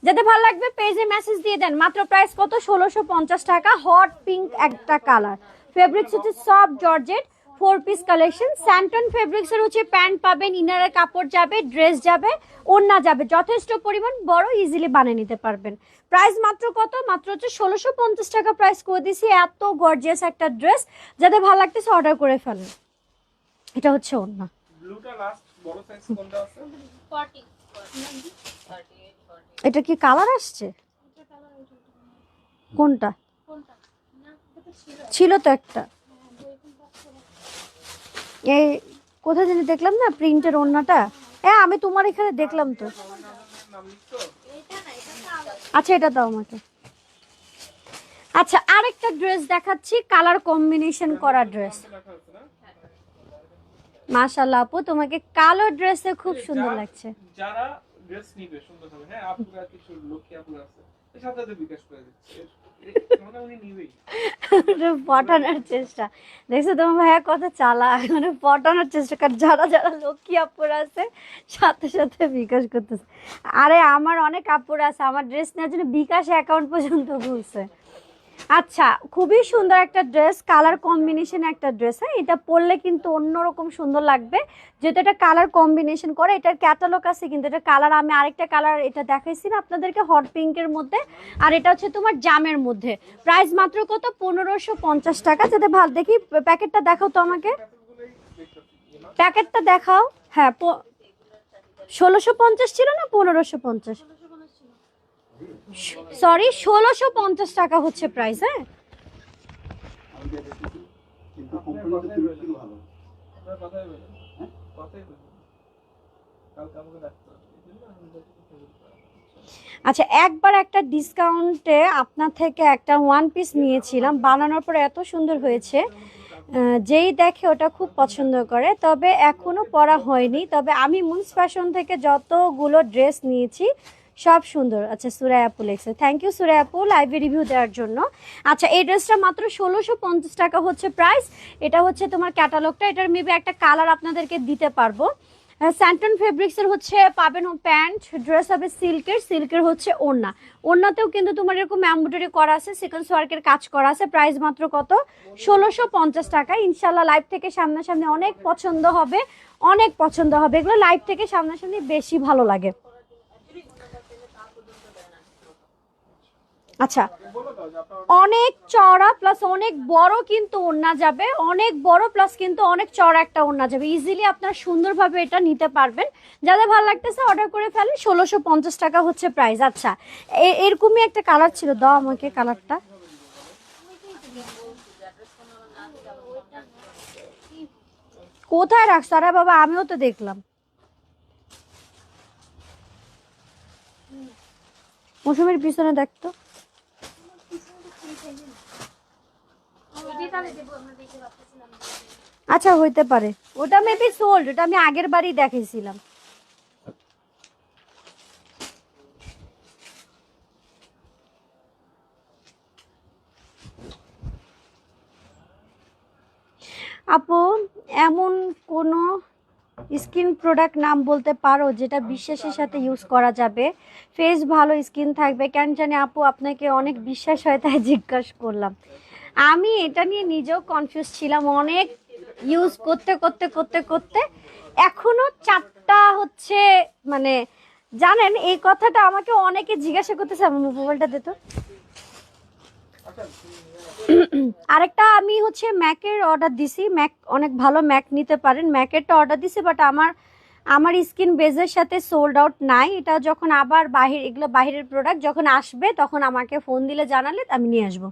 যাদের ভালো লাগবে পেজে মেসেজ দিয়ে দেন। মাত্র প্রাইস কত? 1650 টাকা। হট পিঙ্ক একটা কালার, ফেব্রিক্স হচ্ছে soft georgette, 4 piece collection. Santoon fabrics এর হচ্ছে প্যান্ট পাবেন, ইনারের কাপড় যাবে, ড্রেস যাবে, ওড়না যাবে, যথেষ্ট পরিমাণ বড়, ইজিলি বানিয়ে নিতে পারবেন। প্রাইস মাত্র কত? মাত্র হচ্ছে 1650 টাকা প্রাইস করে দিছি। এত গর্জিয়াস একটা ড্রেস, যাদের ভালো লাগতেছে অর্ডার করে ফেলেন। এটা হচ্ছে ওড়না। ব্লুটা লাস্ট বড় সাইজ কোনটা আছে? 40 এটা কি কালার আসছে? কোনটা কোনটা? না এটা ছিল। ছিল তো একটা, এই কোথায় জানি দেখলাম না প্রিন্টের ওড়নাটা। আমি তোমার এখানে দেখলাম তো। নাম লিখছো? এটা না, এটা তো আলাদা। আচ্ছা এটা দাও আমাকে। আচ্ছা আরেকটা ড্রেস দেখাচ্ছি, কালার কম্বিনেশন করা ড্রেস। লেখা আছে না? মাশাআল্লাহ আপু তোমাকে কালো ড্রেসে খুব সুন্দর লাগছে। যারা ড্রেস নিবে সুন্দর হবে, হ্যাঁ আপুরা কিছু লোকে আপুরা আছে এর সাথে তো বিকাশ করে দিচ্ছে, মানে উনি নিবেই। পটানোর চেষ্টা দেখছো তোমার ভাইয়া কত চালাক, মানে পটানোর চেষ্টা কর। যারা যারা লক্ষ্মী আপুরা আছে সাথে সাথে বিকাশ করতেছে। আরে আমার অনেক আপুরা আছে আমার ড্রেস নেওয়ার জন্য বিকাশ অ্যাকাউন্ট পর্যন্ত খুলছে। আচ্ছা খুবই সুন্দর একটা ড্রেস, কালার কম্বিনেশন একটা ড্রেস। হ্যাঁ এটা পরলে কিন্তু অন্যরকম সুন্দর লাগবে, যেহেতু এটা কালার কম্বিনেশন করে। এটার ক্যাটালগ আছে কিন্তু, এটা কালার আমি আরেকটা কালার এটা দেখাইছি না আপনাদেরকে হট পিঙ্কের মধ্যে, আর এটা হচ্ছে তোমার জামের মধ্যে। প্রাইস মাত্র কত? 1550 টাকা। যাতে ভালো দেখি প্যাকেটটা দেখাও তো আমাকে, প্যাকেটটা দেখাও। হ্যাঁ 1650 ছিল না 1550? সরি 1650 টাকা হচ্ছে প্রাইস। হ্যাঁ কিন্তু কোম্পানিতে বিক্রি ভালো। আপনার কথাই বলেন, কথাই বলেন, কালকে আমাকে রাখতে হবে, এই জন্য আমি আচ্ছা একবার একটা ডিসকাউন্টে আপনার থেকে একটা ওয়ান পিস নিয়েছিলাম, বানানোর পরে এত সুন্দর হয়েছে যেই দেখে ওটা খুব পছন্দ করে, তবে এখনো পরা হয়নি। তবে আমি মুন্স ফ্যাশন থেকে যতগুলো ড্রেস নিয়েছি সব সুন্দর। আচ্ছা, সুরাই আপু লেখছে, থ্যাংক ইউ সুরাই আপু লাইভে রিভিউ দেওয়ার জন্য। আচ্ছা, এই ড্রেসটা মাত্র 1650 টাকা হচ্ছে প্রাইস। এটা হচ্ছে তোমার ক্যাটালগটা, এটার মেবি একটা কালার আপনাদেরকে দিতে পারবো। স্যান্টন ফেব্রিক্সের হচ্ছে পাবেন প্যান্ট, ড্রেস হবে সিল্কের হচ্ছে ওড়না। ওড়নাতেও কিন্তু তোমার এরকম এমব্রয়ডারি করা আছে, সিকোয়েন্স ওয়ার্কের কাজ করা আছে। প্রাইস মাত্র কত? 1650 টাকা। ইনশাল্লাহ লাইভ থেকে সামনাসামনি অনেক পছন্দ হবে, অনেক পছন্দ হবে। এগুলো লাইভ থেকে সামনাসামনি বেশি ভালো লাগে। আচ্ছা, অনেক চড়া প্লাস অনেক বড় কিন্তু ওড়না যাবে, অনেক বড় প্লাস কিন্তু অনেক চড়া একটা ওড়না যাবে। ইজিলি আপনারা সুন্দরভাবে এটা নিতে পারবেন। যাদের ভালো লাগতেছে অর্ডার করে ফেলেন। 1650 টাকা হচ্ছে প্রাইস। আচ্ছা, এরকমই একটা কালার ছিল, দাও আমাকে কালারটা। কোথায় রাখছো? আরে বাবা, আমিও তো দেখলাম। মৌসুমের পিছনে দেখতো। আচ্ছা, হইতে পারে, ওটা মেবি সোল্ড, ওটা আমি আগের বারই দেখেছিলাম। আপু, এমন কোনো স্কিন প্রোডাক্ট নাম বলতে পারো যেটা বিশ্বাসের সাথে ইউজ করা যাবে, ফেস ভালো স্কিন থাকবে? কেন জানি আপু আপনাকে অনেক বিশ্বাস হয় তাই জিজ্ঞাসা করলাম। আমি এটা নিয়ে নিজেও কনফিউজ ছিলাম অনেক, ইউজ করতে করতে করতে করতে এখনো 4টা হচ্ছে, মানে জানেন এই কথাটা আমাকে অনেকে জিজ্ঞাসা করতেছে। আমার মোবাইলটা দে তো। আরেকটা আমি হচ্ছে ম্যাকের অর্ডার দিছি, ম্যাক অনেক ভালো, ম্যাক নিতে পারেন। ম্যাকেরটা অর্ডার দিছি, বাট আমার স্কিন বেজের সাথে সোল্ড আউট নাই। এটা যখন আবার এগুলো বাহিরের প্রোডাক্ট যখন আসবে তখন আমাকে ফোন দিলে জানালে আমি নিয়ে আসবো।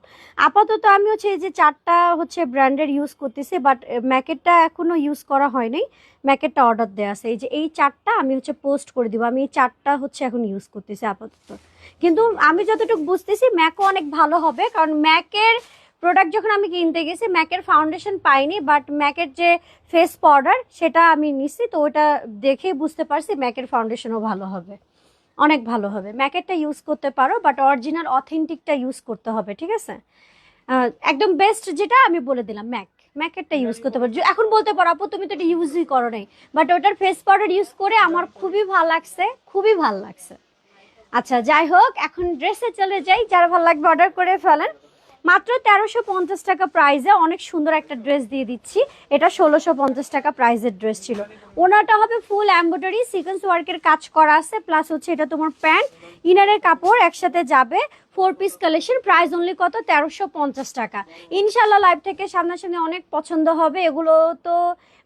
আপাতত আমি হচ্ছে এই যে 4টা হচ্ছে ব্র্যান্ডের ইউজ করতেছি, বাট ম্যাকেরটা এখনো ইউজ করা হয়নি। ম্যাকেরটা অর্ডার দেওয়া আছে। এই যে এই 4টা আমি হচ্ছে পোস্ট করে দিব। আমি এই 4টা হচ্ছে এখন ইউজ করতেছি আপাতত। কিন্তু আমি যতটুকু বুঝতেছি ম্যাকও অনেক ভালো হবে, কারণ ম্যাকের প্রোডাক্ট যখন আমি কিনতে গেছি ম্যাকের ফাউন্ডেশন পাইনি, বাট ম্যাকের যে ফেস পাউডার সেটা আমি নিছি, তো ওটা দেখেই বুঝতে পারছি ম্যাকের ফাউন্ডেশনও ভালো হবে, অনেক ভালো হবে। ম্যাকেরটা ইউজ করতে পারো, বাট অরিজিনাল অথেন্টিকটা ইউজ করতে হবে, ঠিক আছে? একদম বেস্ট যেটা আমি বলে দিলাম ম্যাকেরটা ইউজ করতে পারো। এখন বলতে পারো আপু তুমি তো এটা ইউজই করো নাই, বাট ওটার ফেস পাউডার ইউজ করে আমার খুবই ভালো লাগছে, খুবই ভালো লাগছে। আচ্ছা, যাই হোক, এখন ড্রেসে চলে যাই। যারা ভালো লাগবে অর্ডার করে ফেলেন। মাত্র 1350 টাকা প্রাইসে অনেক সুন্দর একটা ড্রেস দিয়ে দিচ্ছি। এটা 1650 টাকা প্রাইসের ড্রেস ছিল। ওনাটা হবে ফুল এমব্রয়ডারি সিকোয়েন্স ওয়ার্কের কাজ করা আছে, প্লাস হচ্ছে এটা তোমার প্যান্ট ইনারের কাপড় একসাথে যাবে। 4 পিস কালেকশন, প্রাইস অনলি কত? 1350 টাকা। ইনশাল্লাহ লাইভ থেকে সামনাসামনি অনেক পছন্দ হবে। এগুলো তো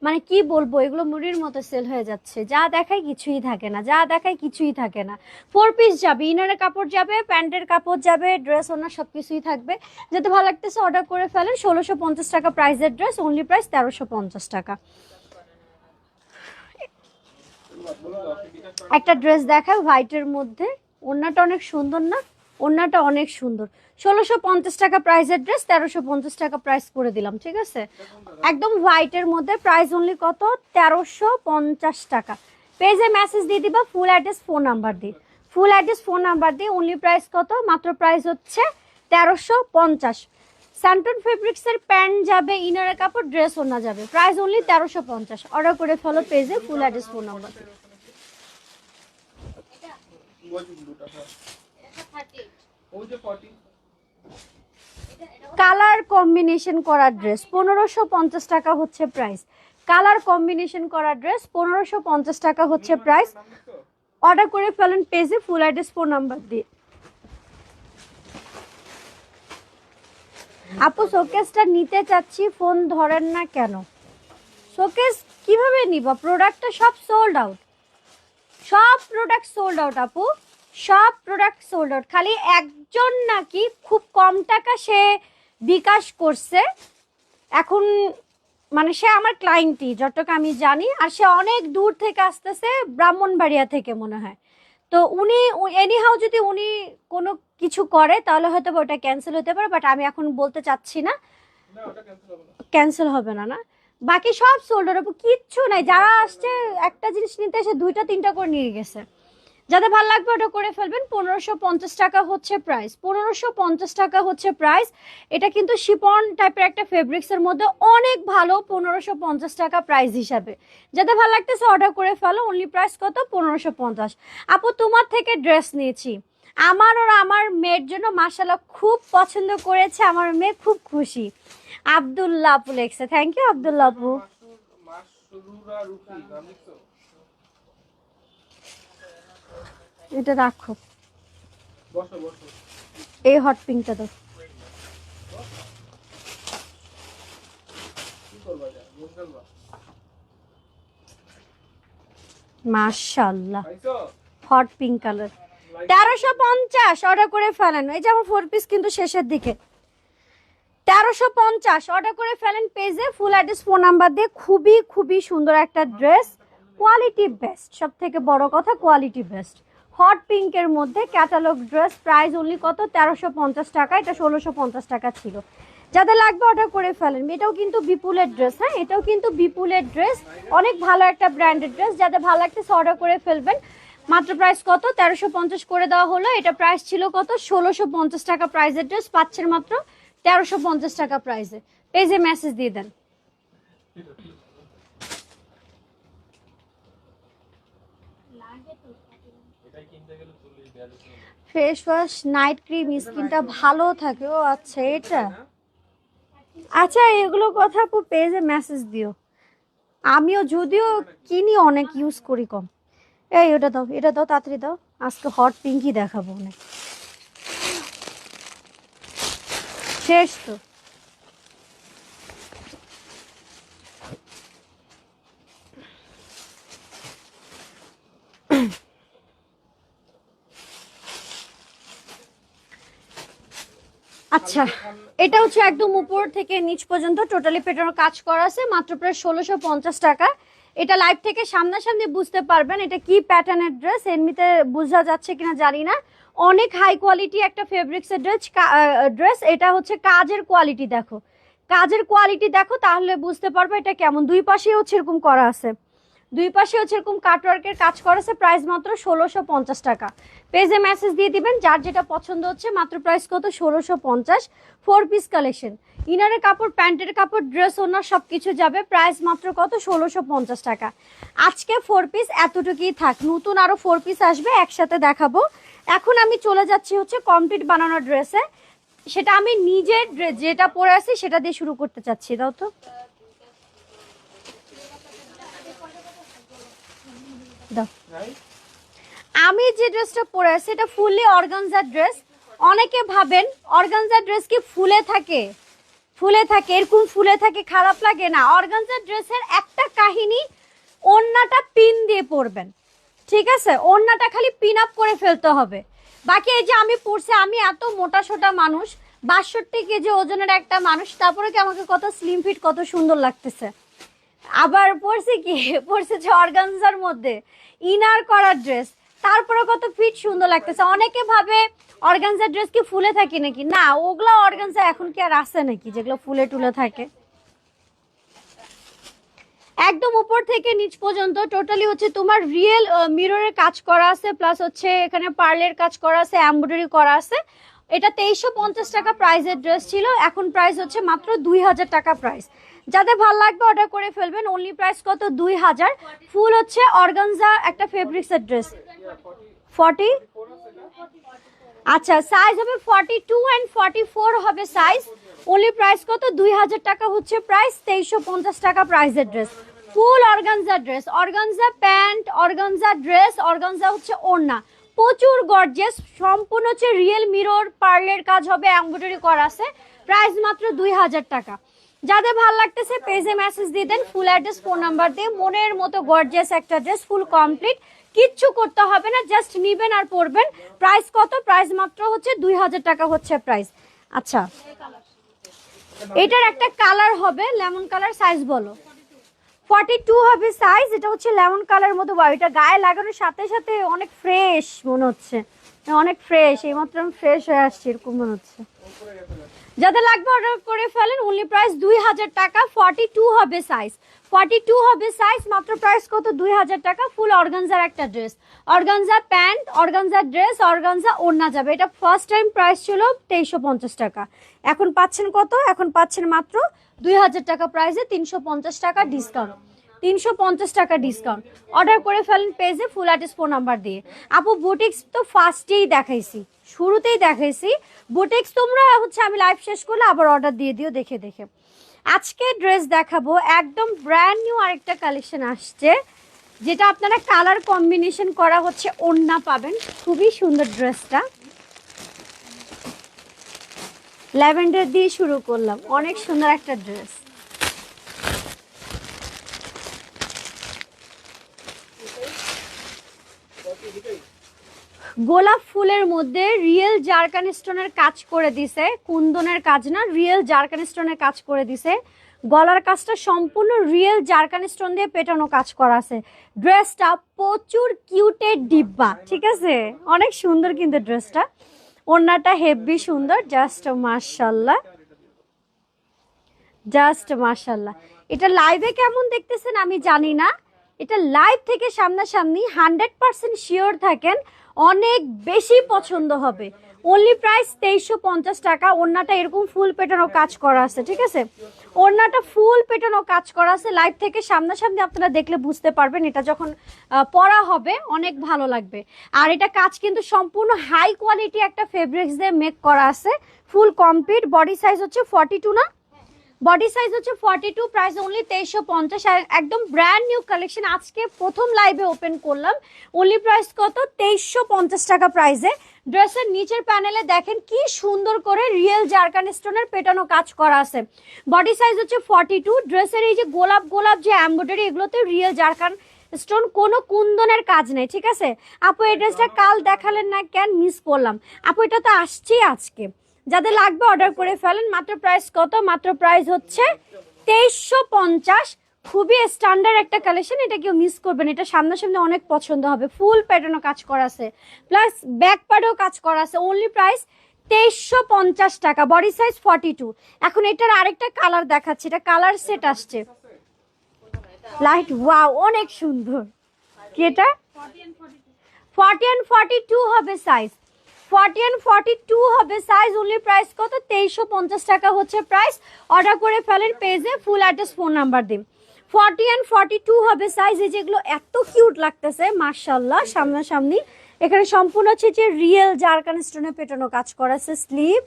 মানে কি বলবো, এগুলো মুড়ির মতো সেল হয়ে যাচ্ছে। যা দেখায় কিছুই থাকে না, যা দেখায় কিছুই থাকে না। 4 পিস যাবে, ইনারের কাপড় যাবে, প্যান্টের কাপড় যাবে, ড্রেস ওনার সব কিছুই থাকবে। যেতে ভালো লাগতেছে অর্ডার করে ফেলেন। 1650 টাকা প্রাইসের ড্রেস, অনলি প্রাইস 1350 টাকা। একটা ড্রেস দেখায় হোয়াইটের মধ্যে, ওড়নাটা অনেক সুন্দর না? ওড়নাটা অনেক সুন্দর। 1650 টাকা প্রাইসের ড্রেস, 1350 টাকা প্রাইস করে দিলাম, ঠিক আছে? একদম হোয়াইটের মধ্যে, প্রাইস অনলি কত? 1350 টাকা। পেজে মেসেজ দিয়ে দিবা ফুল অ্যাড্রেস ফোন নাম্বার দিয়ে, ফুল অ্যাড্রেস ফোন নাম্বার দিয়ে। অনলি প্রাইস কত? মাত্র প্রাইস হচ্ছে 1350। স্যান্টন ফেব্রিক্সের প্যান্ট যাবে, ইনারের কাপড়, ড্রেস ওনা যাবে, প্রাইস অনলি 1350। অর্ডার করে ফলো পেজে ফুল অ্যাড্রেস ফোন নাম্বার দিয়ে। কালার কম্বিনেশন করা ড্রেস 1550 টাকা হচ্ছে প্রাইস। কালার কম্বিনেশন করা ড্রেস 1550 টাকা হচ্ছে প্রাইস। অর্ডার করে ফেলেন পেজে ফুল অ্যাড্রেস ফোন নাম্বার দিয়ে। আপু শোকেসটা নিতে চাচ্ছি, ফোন ধরেন না কেন? শোকেস কিভাবে নিবা? প্রোডাক্টটা সব সোল্ড আউট, সব প্রোডাক্ট সোল্ড আউট আপু, সব প্রোডাক্ট সোল্ড আউট। খালি একজন নাকি খুব কম টাকা সে বিকাশ করছে এখন, মানে সে আমার ক্লায়েন্টই যতটুকু আমি জানি, আর সে অনেক দূর থেকে আসতেছে, ব্রাহ্মণবাড়িয়া থেকে মনে হয়। তো উনি এনিহাও যদি উনি কোনো কিছু করে তাহলে হয়তো ওটা ক্যান্সেল হতে পারে, বাট আমি এখন বলতে চাচ্ছি না। ক্যান্সেল হবে না, না বাকি সব সোল্ডার আপু, কিচ্ছু নাই। যারা আসছে একটা জিনিস নিতে এসে 2টা 3টা করে নিয়ে গেছে। যাদের ভালো লাগবে ওটা করে ফেলবেন। 1550 টাকা হচ্ছে প্রাইস, 1550 টাকা হচ্ছে প্রাইস। এটা কিন্তু শিপন টাইপের একটা ফেব্রিক্স এর মধ্যে অনেক ভালো, 1550 টাকা প্রাইস হিসাবে। যাদের ভালো লাগতেছে অর্ডার করে ফেলো। অনলি প্রাইস কত? 1550। আপু তোমার থেকে ড্রেস নিয়েছি, আমার আর আমার মেয়ের জন্য মাশাআল্লাহ খুব পছন্দ করেছে, আমার মেয়ে খুব খুশি। আব্দুল্লাহ আপু লেখছে, থ্যাংক ইউ আব্দুল্লাহ আপু। মাসরুরা রুফি নাম লিখছো? এটা রাখো, বসো বসো। এই হট পিঙ্কটা দাও। কি করবা যা মন করবা? মাশাআল্লাহ পাইছো? হট পিঙ্ক কালার, 1350 অর্ডার করে ফেলেন। এই যে আমার 4 পিস কিন্তু শেষের দিকে, 1350 অর্ডার করে ফেলেন পেজে, ফুল অ্যাড্রেস ফোন নাম্বার দিয়ে। খুবই খুবই সুন্দর একটা ড্রেস, কোয়ালিটি বেস্ট, সব থেকে বড় কথা কোয়ালিটি বেস্ট। হট পিঙ্কের মধ্যে ক্যাটালগ ড্রেস, প্রাইস অনলি কত? 1350 টাকা। এটা 1650 টাকা ছিল। যাদের লাগবে অর্ডার করে ফেলেন। এটাও কিন্তু বিপুলের ড্রেস, হ্যাঁ এটাও কিন্তু বিপুলের ড্রেস, অনেক ভালো একটা ব্র্যান্ডেড ড্রেস। যাদের ভালো লাগতেছে অর্ডার করে ফেলবেন। মাত্র প্রাইস কত? 1350 করে দেওয়া হলো। এটা প্রাইস ছিল কত? 1650 টাকা প্রাইসের ড্রেস পাচ্ছেন মাত্র 1350 টাকা প্রাইসে। পেজে মেসেজ দিয়ে দেন। ফেস ওয়াশ, নাইট ক্রিম, স্কিনটা ভালো থাকে। ও আচ্ছা এটা, আচ্ছা এগুলো কথা আপু পেজে মেসেজ দিও। আমিও যদিও কিনি অনেক, ইউজ করি কম। এই ওটা দাও, এটা দাও, তাড়াতাড়ি দাও। আজকে হট পিঙ্কই দেখাবো অনেক। শেষ তো। আচ্ছা এটা হচ্ছে একদম উপর থেকে নিচ পর্যন্ত টোটালি পেটানোর কাজ করা আছে, মাত্র প্রায় 1650 টাকা। এটা লাইভ থেকে সামনাসামনি বুঝতে পারবেন এটা কি প্যাটার্নের ড্রেস, এমনিতে বোঝা যাচ্ছে কিনা জানি না। অনেক হাই কোয়ালিটি একটা ফেব্রিক্সের ড্রেস। এটা হচ্ছে কাজের কোয়ালিটি দেখো, কাজের কোয়ালিটি দেখো, তাহলে বুঝতে পারবে এটা কেমন। দুই পাশেও হচ্ছে এরকম করা আছে, দুই পাশে হচ্ছে এরকম কাটওয়ার্কের কাজ করা আছে। প্রাইস মাত্র 1650 টাকা। পেজে মেসেজ দিয়ে দিবেন যার যেটা পছন্দ হচ্ছে। মাত্র প্রাইস কত? 1650। 4 পিস কালেকশন, ইনারের কাপড়, প্যান্টের কাপড়, ড্রেস, ওনার সবকিছু যাবে। প্রাইস মাত্র কত? 1650 টাকা। আজকে 4 পিস এতটুকুই থাক, নতুন আরো 4 পিস আসবে, একসাথে দেখাবো। এখন আমি চলে যাচ্ছি হচ্ছে কমপ্লিট বানানো ড্রেসে। সেটা আমি নিজের যেটা পরে আছি সেটা দিয়ে শুরু করতে চাচ্ছি। দাও তো, দাও। আমি যে ড্রেসটা পরে আছি এটা ফুললি অর্গানজা ড্রেস। অনেকে ভাবেন অর্গানজা ড্রেস কি ফুলে থাকে? ফুলে থাকে, এরকম ফুলে থাকে, খারাপ লাগে না। অর্গানজা ড্রেসের একটা কাহিনী, ওড়নাটা পিন দিয়ে পরবেন, ঠিক আছে? ওড়নাটা খালি পিন আপ করে ফেলতে হবে। বাকি এই যে আমি পরছি, আমি এত মোটা সোটা মানুষ, 62 কেজি ওজনের একটা মানুষ, তারপরে কি আমাকে কত স্লিম ফিট, কত সুন্দর লাগতেছে। আবার পরছি কি, পরছে যে অর্গানজার মধ্যে ইনার করা ড্রেস, তারপরে কত ফিট সুন্দর লাগতেছে। অনেকে ভাবে অর্গানজা ড্রেস কি ফুলে থাকে নাকি, না ওগুলা অর্গানজা এখন কি আর আছে নাকি যেগুলো ফুলে টুলে থাকে। একদম উপর থেকে নিচ পর্যন্ত টোটালি হচ্ছে তোমার রিয়েল মিররের কাজ করা আছে, প্লাস হচ্ছে এখানে পার্লের কাজ করা আছে, এমব্রয়ডারি করা আছে। এটা 2350 টাকা প্রাইসের ড্রেস ছিল, এখন প্রাইস হচ্ছে মাত্র 2000 টাকা প্রাইস। যাদের ভালো লাগবে অর্ডার করে ফেলবেন। অনলি প্রাইস কত? 2000। ফুল হচ্ছে অর্গানজা একটা ফেব্রিক্সের ড্রেস। 40, আচ্ছা সাইজ হবে 42 এন্ড 44 হবে সাইজ। অনলি প্রাইস কত? 2000 টাকা হচ্ছে প্রাইস। 2350 টাকা প্রাইসের dress. Full organza dress, organza pant, organza dress, organza হচ্ছে ওড়না, প্রচুর গর্জিয়াস, সম্পূর্ণ হচ্ছে রিয়েল মিরর পার্লের কাজ হবে, এমব্রয়ডারি করা আছে। প্রাইস মাত্র 2000 টাকা। যাদের ভালো লাগতেছে পেজে মেসেজ দিয়ে দেন, ফুল অ্যাড্রেস ফোন নাম্বার দিয়ে। মনের মতো গর্জিয়াস একটা ড্রেস, ফুল কমপ্লিট, কিচ্ছু করতে হবে না, জাস্ট নিবেন আর পরবেন। প্রাইস কত? প্রাইস মাত্র হচ্ছে 2000 টাকা হচ্ছে প্রাইস। আচ্ছা এটার একটা কালার হবে লেমন কালার, সাইজ বলো? 42 হবে সাইজ। এটা হচ্ছে লেমন কালার মধ্যে। এটা গায়ে লাগানোর সাথে সাথে অনেক ফ্রেশ মনে হচ্ছে, অনেক ফ্রেশ। এইমাত্র আমি ফ্রেশ হয়ে আসছি এরকম মনে হচ্ছে। যাদের লাগবে অর্ডার করে ফেলেন, অনলি প্রাইস 2000 টাকা। 42 হবে সাইজ, 42 হবে সাইজ, মাত্র প্রাইস কত? 2000 টাকা। ফুল অর্গানজার একটা dress, organza pant, organza dress, organza ওড়না যাবে। এটা ফার্স্ট টাইম প্রাইস ছিল 2350 টাকা, এখন পাচ্ছেন কত? এখন পাচ্ছেন মাত্র 2000 টাকা প্রাইসে 350 টাকা ডিসকাউন্ট, 350 টাকা ডিসকাউন্ট। অর্ডার করে ফেলেন পেজে ফুল অ্যাড্রেস ফোন নাম্বার দিয়ে। আপু বুটিক্স তো ফার্স্টেই দেখাইছি, শুরুতেই দেখাইছি বুটিক্স। তোমরা হচ্ছে আমি লাইভ শেষ করলে আবার অর্ডার দিয়ে দিও দেখে দেখে। আজকে ড্রেস দেখাবো একদম ব্র্যান্ড নিউ আরেকটা কালেকশন আসছে, যেটা আপনারা কালার কম্বিনেশন করা হচ্ছে ওড়না পাবেন। খুবই সুন্দর ড্রেসটা, ল্যাভেন্ডার দিয়ে শুরু করলাম, অনেক সুন্দর একটা ড্রেস। গোলাপ ফুলের মধ্যে রিয়েল জারকান স্টোনের কাজ করে দিছে, কুন্দনের কাজ না, রিয়েল জারকান স্টোনের কাজ করে দিছে। গলার কাজটা সম্পূর্ণ রিয়েল জারকান স্টোন দিয়ে পেটানো কাজ করা আছে। ড্রেসটা প্রচুর কিউটের ডিব্বা, ঠিক আছে, অনেক সুন্দর কিন্তু ড্রেসটা। ওড়নাটা হেভি সুন্দর, জাস্ট মাশাআল্লাহ, জাস্ট মাশাআল্লাহ। এটা লাইভে কেমন দেখতেছেন আমি জানি না, এটা লাইভ থেকে সামনাসামনি 100% শিওর থাকেন অনেক বেশি পছন্দ হবে। অনলি প্রাইস 2350 টাকা। ওড়নাটা এরকম ফুল পেটানো কাজ করা আছে, ঠিক আছে, ওড়নাটা ফুল পেটানো কাজ করা আছে। লাইভ থেকে সামনাসামনি আপনারা দেখলে বুঝতে পারবেন, এটা যখন পরা হবে অনেক ভালো লাগবে। আর এটা কাজ কিন্তু সম্পূর্ণ হাই কোয়ালিটি একটা ফেব্রিক্স দিয়ে মেক করা আছে, ফুল কমপ্লিট। বডি সাইজ হচ্ছে 42 না, বডি সাইজ হচ্ছে 42, প্রাইস অনলি 2350। আর একদম ব্র্যান্ড নিউ কালেকশন, আজকে প্রথম লাইভে ওপেন করলাম। অনলি প্রাইস কত? 2350 টাকা প্রাইসে। ড্রেসের নিচের প্যানেলে দেখেন কি সুন্দর করে রিয়েল জারকান স্টোনের পেটানো কাজ করা আছে। বডি সাইজ হচ্ছে 42। ড্রেসের এই যে গোলাপ গোলাপ যে এমব্রয়ডারি, এগুলোতে রিয়েল জারকান স্টোন, কোনো কুন্দনের কাজ নেই, ঠিক আছে। আপু এই ড্রেসটা কাল দেখালেন না কেন? মিস করলাম আপু, এটা তো আসছেই আজকে। যাদের লাগবে অর্ডার করে ফেলেন। মাত্র প্রাইস কত? মাত্র প্রাইস হচ্ছে 2350। খুবই স্ট্যান্ডার্ড একটা কালেকশন, এটা কেউ মিস করবেন। এটা সামনাসামনি অনেক পছন্দ হবে। ফুল প্যাটার্নও কাজ করা আছে, প্লাস ব্যাক পার্টেও কাজ করা আছে। অনলি প্রাইস 2350 টাকা। Body size 42। এখন এটার আরেকটা কালার দেখাচ্ছি, এটা কালার সেট আসছে লাইট, ওয়াও অনেক সুন্দর। কি এটা? 40 and 42 হবে সাইজ, 40 and 42 হবে সাইজ। অনলি প্রাইস কত? 2350 টাকা হচ্ছে প্রাইস। অর্ডার করে ফেলেন পেজে, ফুল অ্যাড্রেস ফোন নাম্বার দিন। 40 and 42 হবে সাইজ। এই যেগুলো এত কিউট লাগতেছে মাশাআল্লাহ সামনাসামনি। এখানে সম্পূর্ণ হচ্ছে যে রিয়েল জারকান স্টোনে পেটানো কাজ করা আছে স্লিভ,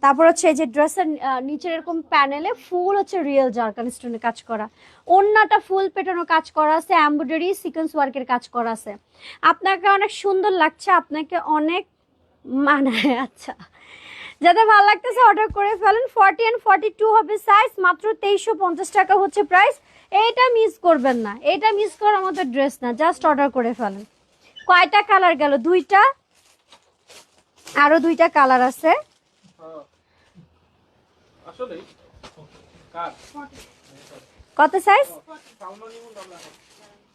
তারপর হচ্ছে এই যে ড্রেসের নিচের এরকম প্যানেলে ফুল হচ্ছে রিয়েল জারকান স্টোনে কাজ করা। ওড়নাটা ফুল পেটানো কাজ করা আছে, এমব্রয়ডারি সিকোয়েন্স ওয়ার্কের কাজ করা আছে। আপনাকে অনেক সুন্দর লাগছে, আপনাকে অনেক মানায়। আচ্ছা, যাদের ভালো লাগতেছে অর্ডার করে ফেলেন। 40 and 42 হবে সাইজ, মাত্র 2350 টাকা হচ্ছে প্রাইস। এইটা মিস করবেন না, এটা মিস করার মতো ড্রেস না, জাস্ট অর্ডার করে ফেলেন। কয়টা কালার গেল? দুইটা, আরো দুইটা কালার আছে। আসলে কার কত সাইজ?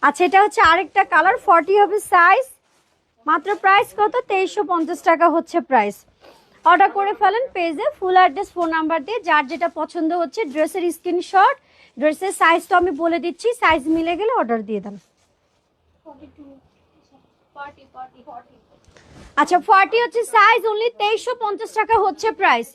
আচ্ছা, এটা হচ্ছে আরেকটা কালার, 40 হবে সাইজ। মাত্র প্রাইস কত? 2350 টাকা হচ্ছে প্রাইস। অর্ডার করে ফেলেন পেজে, ফুল অ্যাড্রেস ফোন নাম্বার দিয়ে। যার যেটা পছন্দ হচ্ছে ড্রেসের স্ক্রিনশট, ড্রেসের সাইজ তো আমি বলে দিচ্ছি, সাইজ মিলে গেলে অর্ডার দিয়ে দেন। 40 আচ্ছা, 40 হচ্ছে সাইজ, অনলি 2350 টাকা হচ্ছে প্রাইস।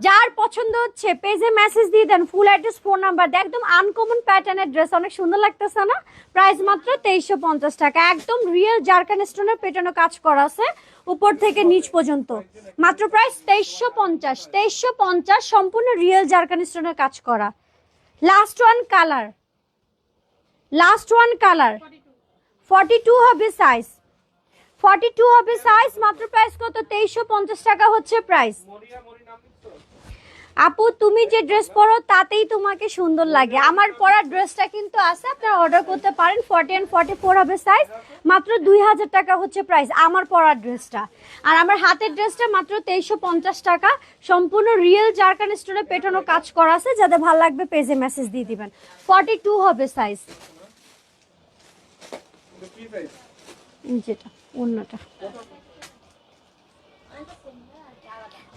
যার পছন্দ হচ্ছে পেজে মেসেজ দিয়ে দেন, ফুল অ্যাড্রেস ফোন নাম্বার দিয়ে। একদম আনকমন প্যাটার্নের ড্রেস, অনেক সুন্দর লাগতেছে না? প্রাইস মাত্র 2350 টাকা। একদম রিয়েল জারকান স্টোনের পেটানো কাজ করা আছে উপর থেকে নিচ পর্যন্ত। মাত্র প্রাইস 2350, 2350, সম্পূর্ণ রিয়েল জারকান স্টোনের কাজ করা। Last one colour, last one colour, 42 হবে সাইজ, 42 হবে সাইজ। মাত্র প্রাইস কত? 2350 টাকা হচ্ছে প্রাইস। আপু তুমি যে ড্রেস পরো তাতেই তোমাকে সুন্দর লাগে। আমার পরা ড্রেসটা কিন্তু আছে, আপনারা অর্ডার করতে পারেন। 40 and 44 হবে সাইজ, মাত্র 2000 টাকা হচ্ছে প্রাইস আমার পরা ড্রেসটা। আর আমার হাতের ড্রেসটা মাত্র 2350 টাকা। সম্পূর্ণ রিয়েল জারকান স্টোনে পেটানো কাজ করা আছে। যাদের ভালো লাগবে পেজে মেসেজ দিয়ে দিবেন। 42 হবে সাইজ। যেটা অন্যটা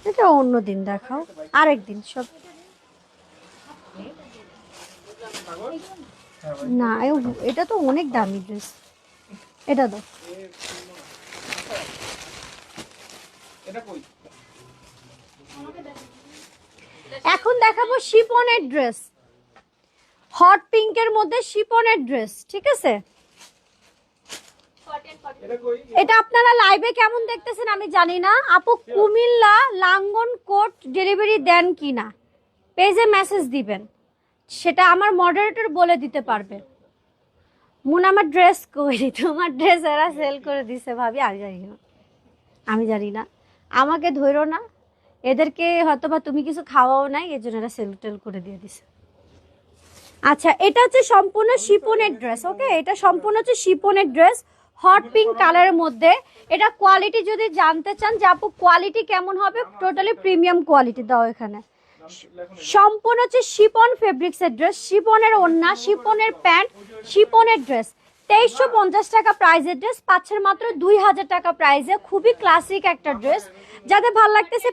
এটা অন্য দিন দেখাও, আরেকদিন সব। না এটা তো অনেক দামি ড্রেস, এটা দাও। এটা কই? এখন দেখাবো শিফনের ড্রেস, হট পিঙ্কের মধ্যে শিফনের ড্রেস, ঠিক আছে? এটা কই? এটা আপনারা লাইভে কেমন দেখতেছেন আমি জানি না। আপু কুমিল্লা লাঙ্গন কোট ডেলিভারি দেন কিনা পেজে মেসেজ দিবেন, সেটা আমার মডারেটর বলে দিতে পারবে। মুন আমার ড্রেস কই? তোমার ড্রেস এরা সেল করে দিছে ভাবি, আমি জানি না, আমি জানি না, আমাকে ধরো না, এদেরকে হয়তো বা তুমি কিছু খাওয়াও নাই, এর জন্য এরা সেল টেল করে দিয়ে দিছে। আচ্ছা, এটা হচ্ছে সম্পূর্ণ শিফনের ড্রেস, ওকে? এটা সম্পূর্ণ হচ্ছে শিফনের ড্রেস, হট পিঙ্ক কালারের মধ্যে। এটা কোয়ালিটি যদি জানতে চান যে আপু কোয়ালিটি কেমন হবে, টোটালি প্রিমিয়াম কোয়ালিটি দাও এখানে। সম্পূর্ণ হচ্ছে শিফন ফেব্রিক্স এর ড্রেস, শিফনের ওড়না, শিফনের প্যান্ট, শিফনের ড্রেস। 2350 টাকা প্রাইজের ড্রেস পাচ্ছেন মাত্র 2000 টাকা প্রাইজে। খুবই ক্লাসিক একটা ড্রেস, যাদের ভালো লাগতেছে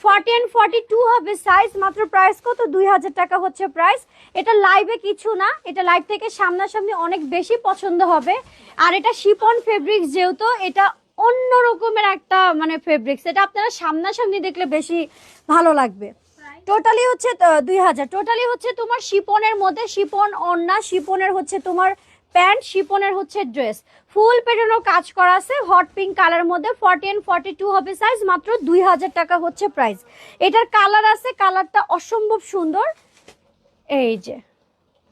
40 and 42 হবে সাইজ, মাত্র প্রাইস কত? 2000 টাকা হচ্ছে প্রাইস। এটা লাইভে কিছু না, এটা লাইভ থেকে সামনাসামনি অনেক বেশি পছন্দ হবে। আর এটা শিফন ফেব্রিক্স যেহেতু, এটা অন্য রকমের একটা মানে ফেব্রিক্স, এটা আপনারা সামনাসামনি দেখলে বেশি ভালো লাগবে। টোটালি হচ্ছে 2000, টোটালি হচ্ছে তোমার শিফনের মধ্যে, শিফন ওড়না, শিফনের হচ্ছে তোমার প্যান্ট, শিফনের হচ্ছে ড্রেস, ফুল পেটানো কাজ করা আছে হট পিঙ্ক কালারের মধ্যে। 40 and 42 হবে সাইজ, মাত্র 2000 টাকা হচ্ছে প্রাইস। এটার কালার আছে, কালারটা অসম্ভব সুন্দর, এই যে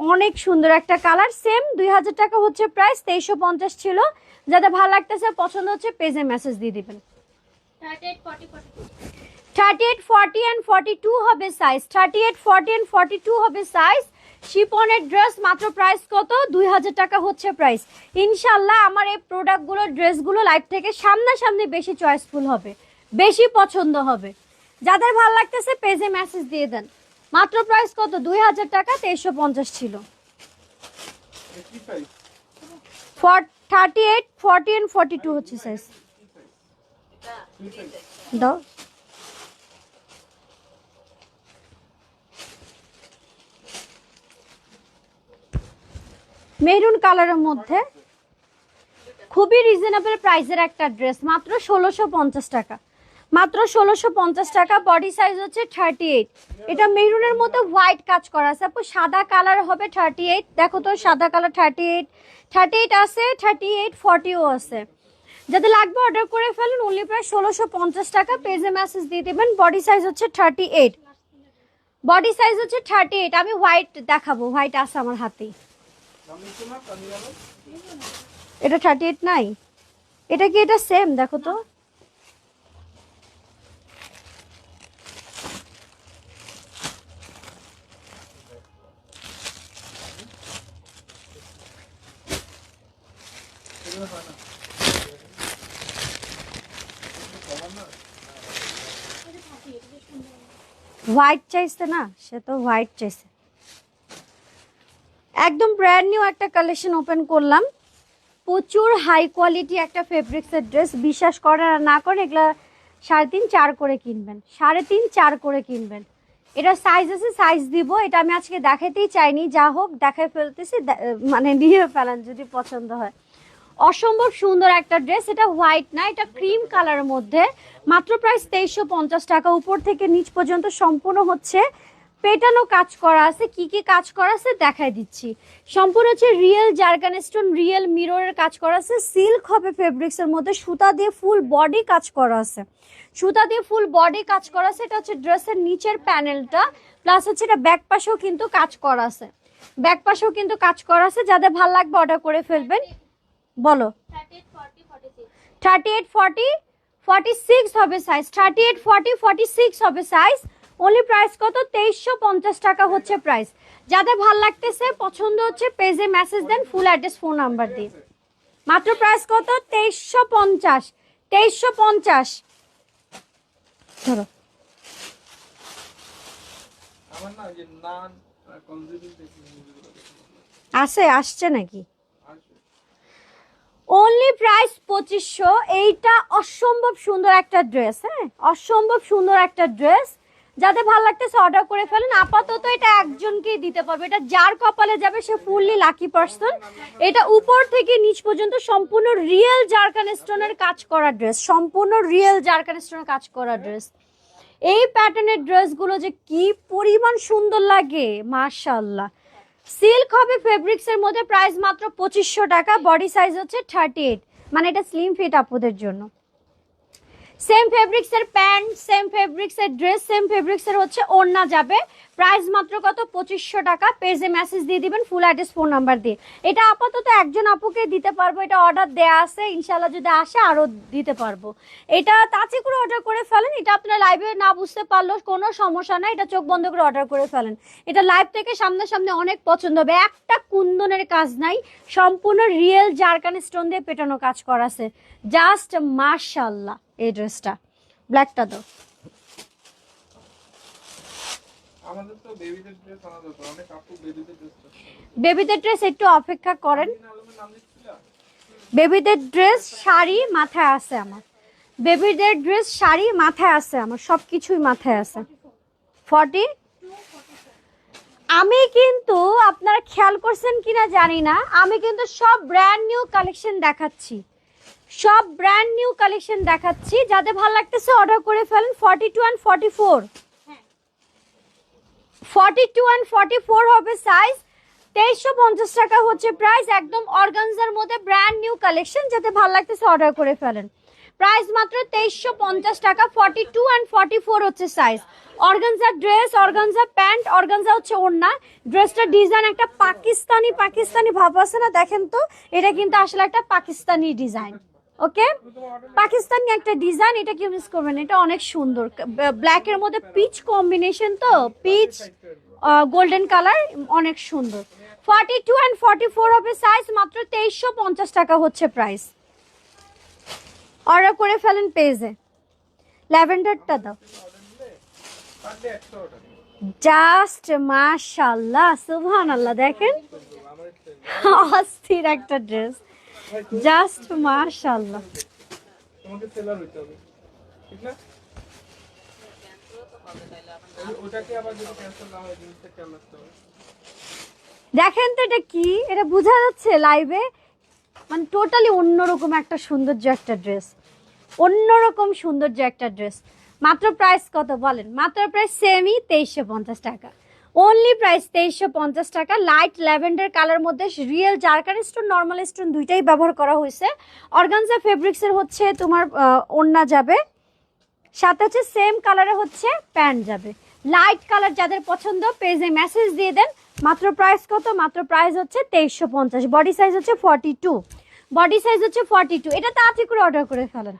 অনেক সুন্দর একটা কালার, সেম 2000 টাকা হচ্ছে প্রাইস। 2350 ছিল, যাদের ভালো লাগতেছে পছন্দ হচ্ছে পেজে মেসেজ দিয়ে দিবেন। 38, 40 and 42 হবে সাইজ, 38, 40 and 42 হবে সাইজ। শিফনের ড্রেস মাত্র প্রাইস কত? 2000 টাকা হচ্ছে প্রাইস। ইনশাল্লাহ আমার এই প্রোডাক্টগুলো, ড্রেসগুলো লাইভ থেকে সামনাসামনি বেশি চয়েসফুল হবে, বেশি পছন্দ হবে। যাদের ভালো লাগতেছে পেজে মেসেজ দিয়ে দেন। মাত্র প্রাইস কত? 2000 টাকা, 2350 ছিল। 38, 40 and 42 হচ্ছে সাইজ দাও। মেরুন কালারের মধ্যে খুবই রিজনেবল প্রাইসের একটা ড্রেস, মাত্র 1650 টাকা, মাত্র 1650 টাকা। বডি সাইজ হচ্ছে 38। এটা মেরুনের মধ্যে হোয়াইট কাজ করা আছে, আপু সাদা কালার হবে 38, দেখো তো সাদা কালার 38, 38 আছে, 38, 40ও আছে। যাদের লাগবে অর্ডার করে ফেলুন, অনলি প্রাইস 1650 টাকা, পেজে মেসেজ দিয়ে দেবেন। বডি সাইজ হচ্ছে 38, বডি সাইজ হচ্ছে 38। আমি হোয়াইট দেখাবো, হোয়াইট আছে আমার হাতেই। এটা 38 নাই, এটা কি? এটা সেম, দেখো তো। হোয়াইট চাইছে না, সে তো হোয়াইট চাইছে। একদম ব্র্যান্ড নিউ একটা কালেকশন ওপেন করলাম, প্রচুর হাই কোয়ালিটি একটা ফেব্রিক্সের ড্রেস। বিশ্বাস করেন আর না করেন, এগুলা 3.5, 4 করে কিনবেন, 3.5, 4 করে কিনবেন। এটা সাইজ আছে, সাইজ দিব। এটা আমি আজকে দেখাতেই চাইনি, যা হোক দেখাই ফেলতেছি, মানে নিয়ে ফেলেন যদি পছন্দ হয়। অসম্ভব সুন্দর একটা ড্রেস, এটা হোয়াইট না, এটা ক্রিম কালারের মধ্যে। মাত্র প্রাইস 2350 টাকা, উপর থেকে নিচ পর্যন্ত সম্পূর্ণ হচ্ছে পেটানো কাজ করা আছে। কি কি কাজ করা আছে দেখাই দিচ্ছি। সম্পূর্ণ হচ্ছে রিয়েল জারকান স্টোন, রিয়েল মিররের কাজ করা আছে, সিল্ক হবে ফেব্রিক্সের মধ্যে, সুতা দিয়ে ফুল বডি কাজ করা আছে, সুতা দিয়ে ফুল বডি কাজ করা আছে। এটা হচ্ছে ড্রেসের নিচের প্যানেলটা, প্লাস হচ্ছে এটা ব্যাক পাশেও কিন্তু কাজ করা আছে, ব্যাক পাশেও কিন্তু কাজ করা আছে। যাদের ভালো লাগবে অর্ডার করে ফেলবেন। বলো 38, 40, 46 হবে সাইজ, 38, 40, 46 হবে সাইজ। অনলি প্রাইস কত? 2350 টাকা হচ্ছে প্রাইস। যাদের ভাল লাগতেছে পছন্দ হচ্ছে পেজে মেসেজ দেন, ফুল অ্যাড্রেস ফোন নাম্বার দিয়ে। মাত্র প্রাইস কত? 2350, 2350। ধরো আমার না যে নান কনজিউমিং আছে, আসছে নাকি? Only price 2500। এইটা অসম্ভব সুন্দর একটা ড্রেস, হ্যাঁ অসম্ভব সুন্দর একটা ড্রেস। যাদের ভালো লাগতেছে অর্ডার করে ফেলেন। আপাতত এটা একজনকেই দিতে পারবে, এটা যার কপালে যাবে সে ফুললি লাকি পারসন। এটা উপর থেকে নিচ পর্যন্ত সম্পূর্ণ রিয়েল জারকান স্টোনের কাজ করা ড্রেস, সম্পূর্ণ রিয়েল জারকান স্টোনের কাজ করা ড্রেস। এই প্যাটার্নের ড্রেসগুলো যে কি পরিমাণ সুন্দর লাগে মাশাআল্লাহ। সিল্ক হবে ফেব্রিক্স এর মধ্যে, প্রাইস মাত্র 2500 টাকা। বডি সাইজ হচ্ছে 38, মানে এটা স্লিম ফিট আপুদের জন্য। সেম ফেব্রিক্স এর প্যান্ট, সেম ফেব্রিক্স এর ড্রেস, সেম ফেব্রিক্স এর হচ্ছে ওড়না যাবে। প্রাইস মাত্র কত? 2500 টাকা। পেজে মেসেজ দিয়ে দিবেন ফুল অ্যাড্রেস ফোন নাম্বার দিয়ে। এটা আপাতত একজন আপুকে দিতে পারবো, এটা অর্ডার দেয়া আছে, ইনশাআল্লাহ যদি আসে আরো দিতে পারবো। এটা তাড়াতাড়ি করে অর্ডার করে ফেলেন। এটা আপনার লাইভে না বুঝতে পারলেও কোনো সমস্যা নাই, এটা চোখ বন্ধ করে অর্ডার করে ফেলেন। এটা লাইভ থেকে সামনে অনেক পছন্দ হবে। একটা কুন্দনের কাজ নাই, সম্পূর্ণ রিয়েল জারকান স্টোন দিয়ে পেটানো কাজ করা আছে। জাস্ট মাশাআল্লাহ। এই ড্রেসটা ব্ল্যাকটা দাও। আমাদের তো বেবিদের ড্রেস আনা দরকার, অনেক আপু বেবিদের ড্রেস। বেবিদের ড্রেস একটু অপেক্ষা করেন। আলমের নাম লিখছিলা? বেবিদের ড্রেস শাড়ি মাথায় আছে আমার, বেবিদের ড্রেস শাড়ি মাথায় আছে আমার, সবকিছুই মাথায় আছে। 40। আমি কিন্তু আপনারা খেয়াল করছেন কিনা জানি না, আমি কিন্তু সব ব্র্যান্ড নিউ কালেকশন দেখাচ্ছি, সব ব্র্যান্ড নিউ কালেকশন দেখাচ্ছি। যাদের ভালো লাগতেছে অর্ডার করে ফেলেন। 42 and 44, 42 and 44 হবে সাইজ। 2350 টাকা হচ্ছে প্রাইস, একদম অর্গানজার মধ্যে ব্র্যান্ড নিউ কালেকশন। যাতে ভালো লাগতেছে অর্ডার করে ফেলেন। প্রাইস মাত্র 2350 টাকা। 42 and 44 হচ্ছে size. Organza dress, organza pant, organza হচ্ছে ওড়না। ড্রেসটার ডিজাইন একটা পাকিস্তানি ভাব আছে না, দেখেন তো এটা কিন্তু আসলে একটা পাকিস্তানি ডিজাইন। ওকে, পাকিস্তানি একটা ডিজাইন, এটা কি মিস করবেন, এটা অনেক সুন্দর। ব্ল্যাক এর মধ্যে পিচ কম্বিনেশন, তো পিচ গোল্ডেন কালার, অনেক সুন্দর। 42 and 44 হবে সাইজ, মাত্র 2350 টাকা হচ্ছে প্রাইস। অর্ডার করে ফেলেন পেজে। ল্যাভেন্ডারটা দাও। জাস্ট মাশাআল্লাহ সুবহানাল্লাহ, দেখেন অস্থির একটা ড্রেস, জাস্ট মাশাআল্লাহ। তোমাকে সেলার হইতে হবে, ঠিক না? ওটাকে আবার যদি ক্যান্সেল না হয় জিনিসটা কেমন লাগতে হবে দেখেন তো এটা কি, এটা বোঝা যাচ্ছে লাইভে, মানে টোটালি অন্যরকম একটা সৌন্দর্য একটা ড্রেস, অন্যরকম সৌন্দর্য একটা ড্রেস। মাত্র প্রাইস কত বলেন? মাত্র প্রাইস সেমই 2350 টাকা। অনলি প্রাইস 2350 টাকা। লাইট ল্যাভেন্ডার কালার মধ্যে real zircon stone, normal stone দুইটাই ব্যবহার করা হয়েছে। অর্গানজা ফেব্রিক্স এর হচ্ছে তোমার ওড়না যাবে, সাথে হচ্ছে সেম কালারে হচ্ছে প্যান্ট যাবে। লাইট কালার যাদের পছন্দ পেজে মেসেজ দিয়ে দেন। মাত্র প্রাইস কত? মাত্র প্রাইস হচ্ছে 2350। বডি সাইজ হচ্ছে 42, বডি সাইজ হচ্ছে 42। এটা তাড়াতাড়ি করে অর্ডার করে ফেলেন।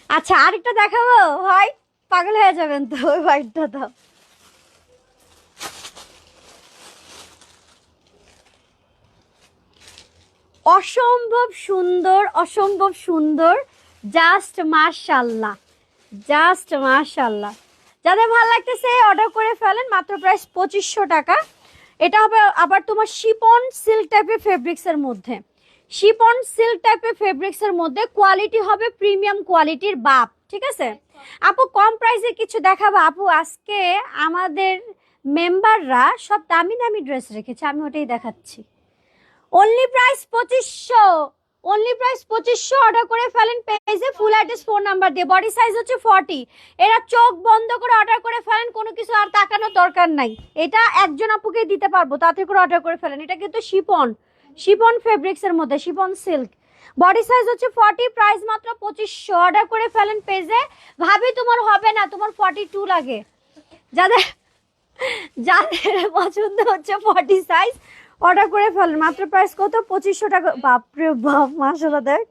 আচ্ছা আরেকটা দেখাবো, হোয়াইট, পাগল হয়ে যাবেন তো, ওই হোয়াইটটা দাও। অসম্ভব সুন্দর, অসম্ভব সুন্দর, জাস্ট মাশাআল্লাহ, জাস্ট মাশাআল্লাহ। যাদের ভালো লাগতেছে অর্ডার করে ফেলেন। মাত্র প্রাইস 2500 টাকা। এটা হবে আবার তোমার শিপন সিল্ক টাইপের ফেব্রিক্স এর মধ্যে, শিপন সিল্ক টাইপের ফেব্রিক্স এর মধ্যে। কোয়ালিটি হবে প্রিমিয়াম কোয়ালিটির বাপ, ঠিক আছে আপু? কম প্রাইসে কিছু দেখাবো আপু। আজকে আমাদের মেম্বাররা সব দামি দামি ড্রেস রেখেছে, আমি ওটাই দেখাচ্ছি। Only price 2500, only price 2500। Order করে ফেলেন পেজে ফুল অ্যাড্রেস ফোন নাম্বার দিয়ে। বডি সাইজ হচ্ছে 40। এরা চোখ বন্ধ করে অর্ডার করে ফেলেন, কোনো কিছু আর তাকানোর দরকার নাই। এটা একজন আপুকে দিতে পারবো, তাতে করে অর্ডার করে ফেলেন। এটা কিন্তু শিপন, শিপন ফেব্রিক্স এর মধ্যে, শিপন সিল্ক। বডি সাইজ হচ্ছে 40, প্রাইস মাত্র 2500। অর্ডার করে ফেলেন পেজে। ভাবি তোমার হবে না, তোমার 42 লাগে। যাদের যাদের পছন্দ হচ্ছে 40 সাইজ অর্ডার করে ফেলেন। মাত্র প্রাইস কত? 2500 টাকা। বাপরে বাপ, মাশাআল্লাহ, দেখ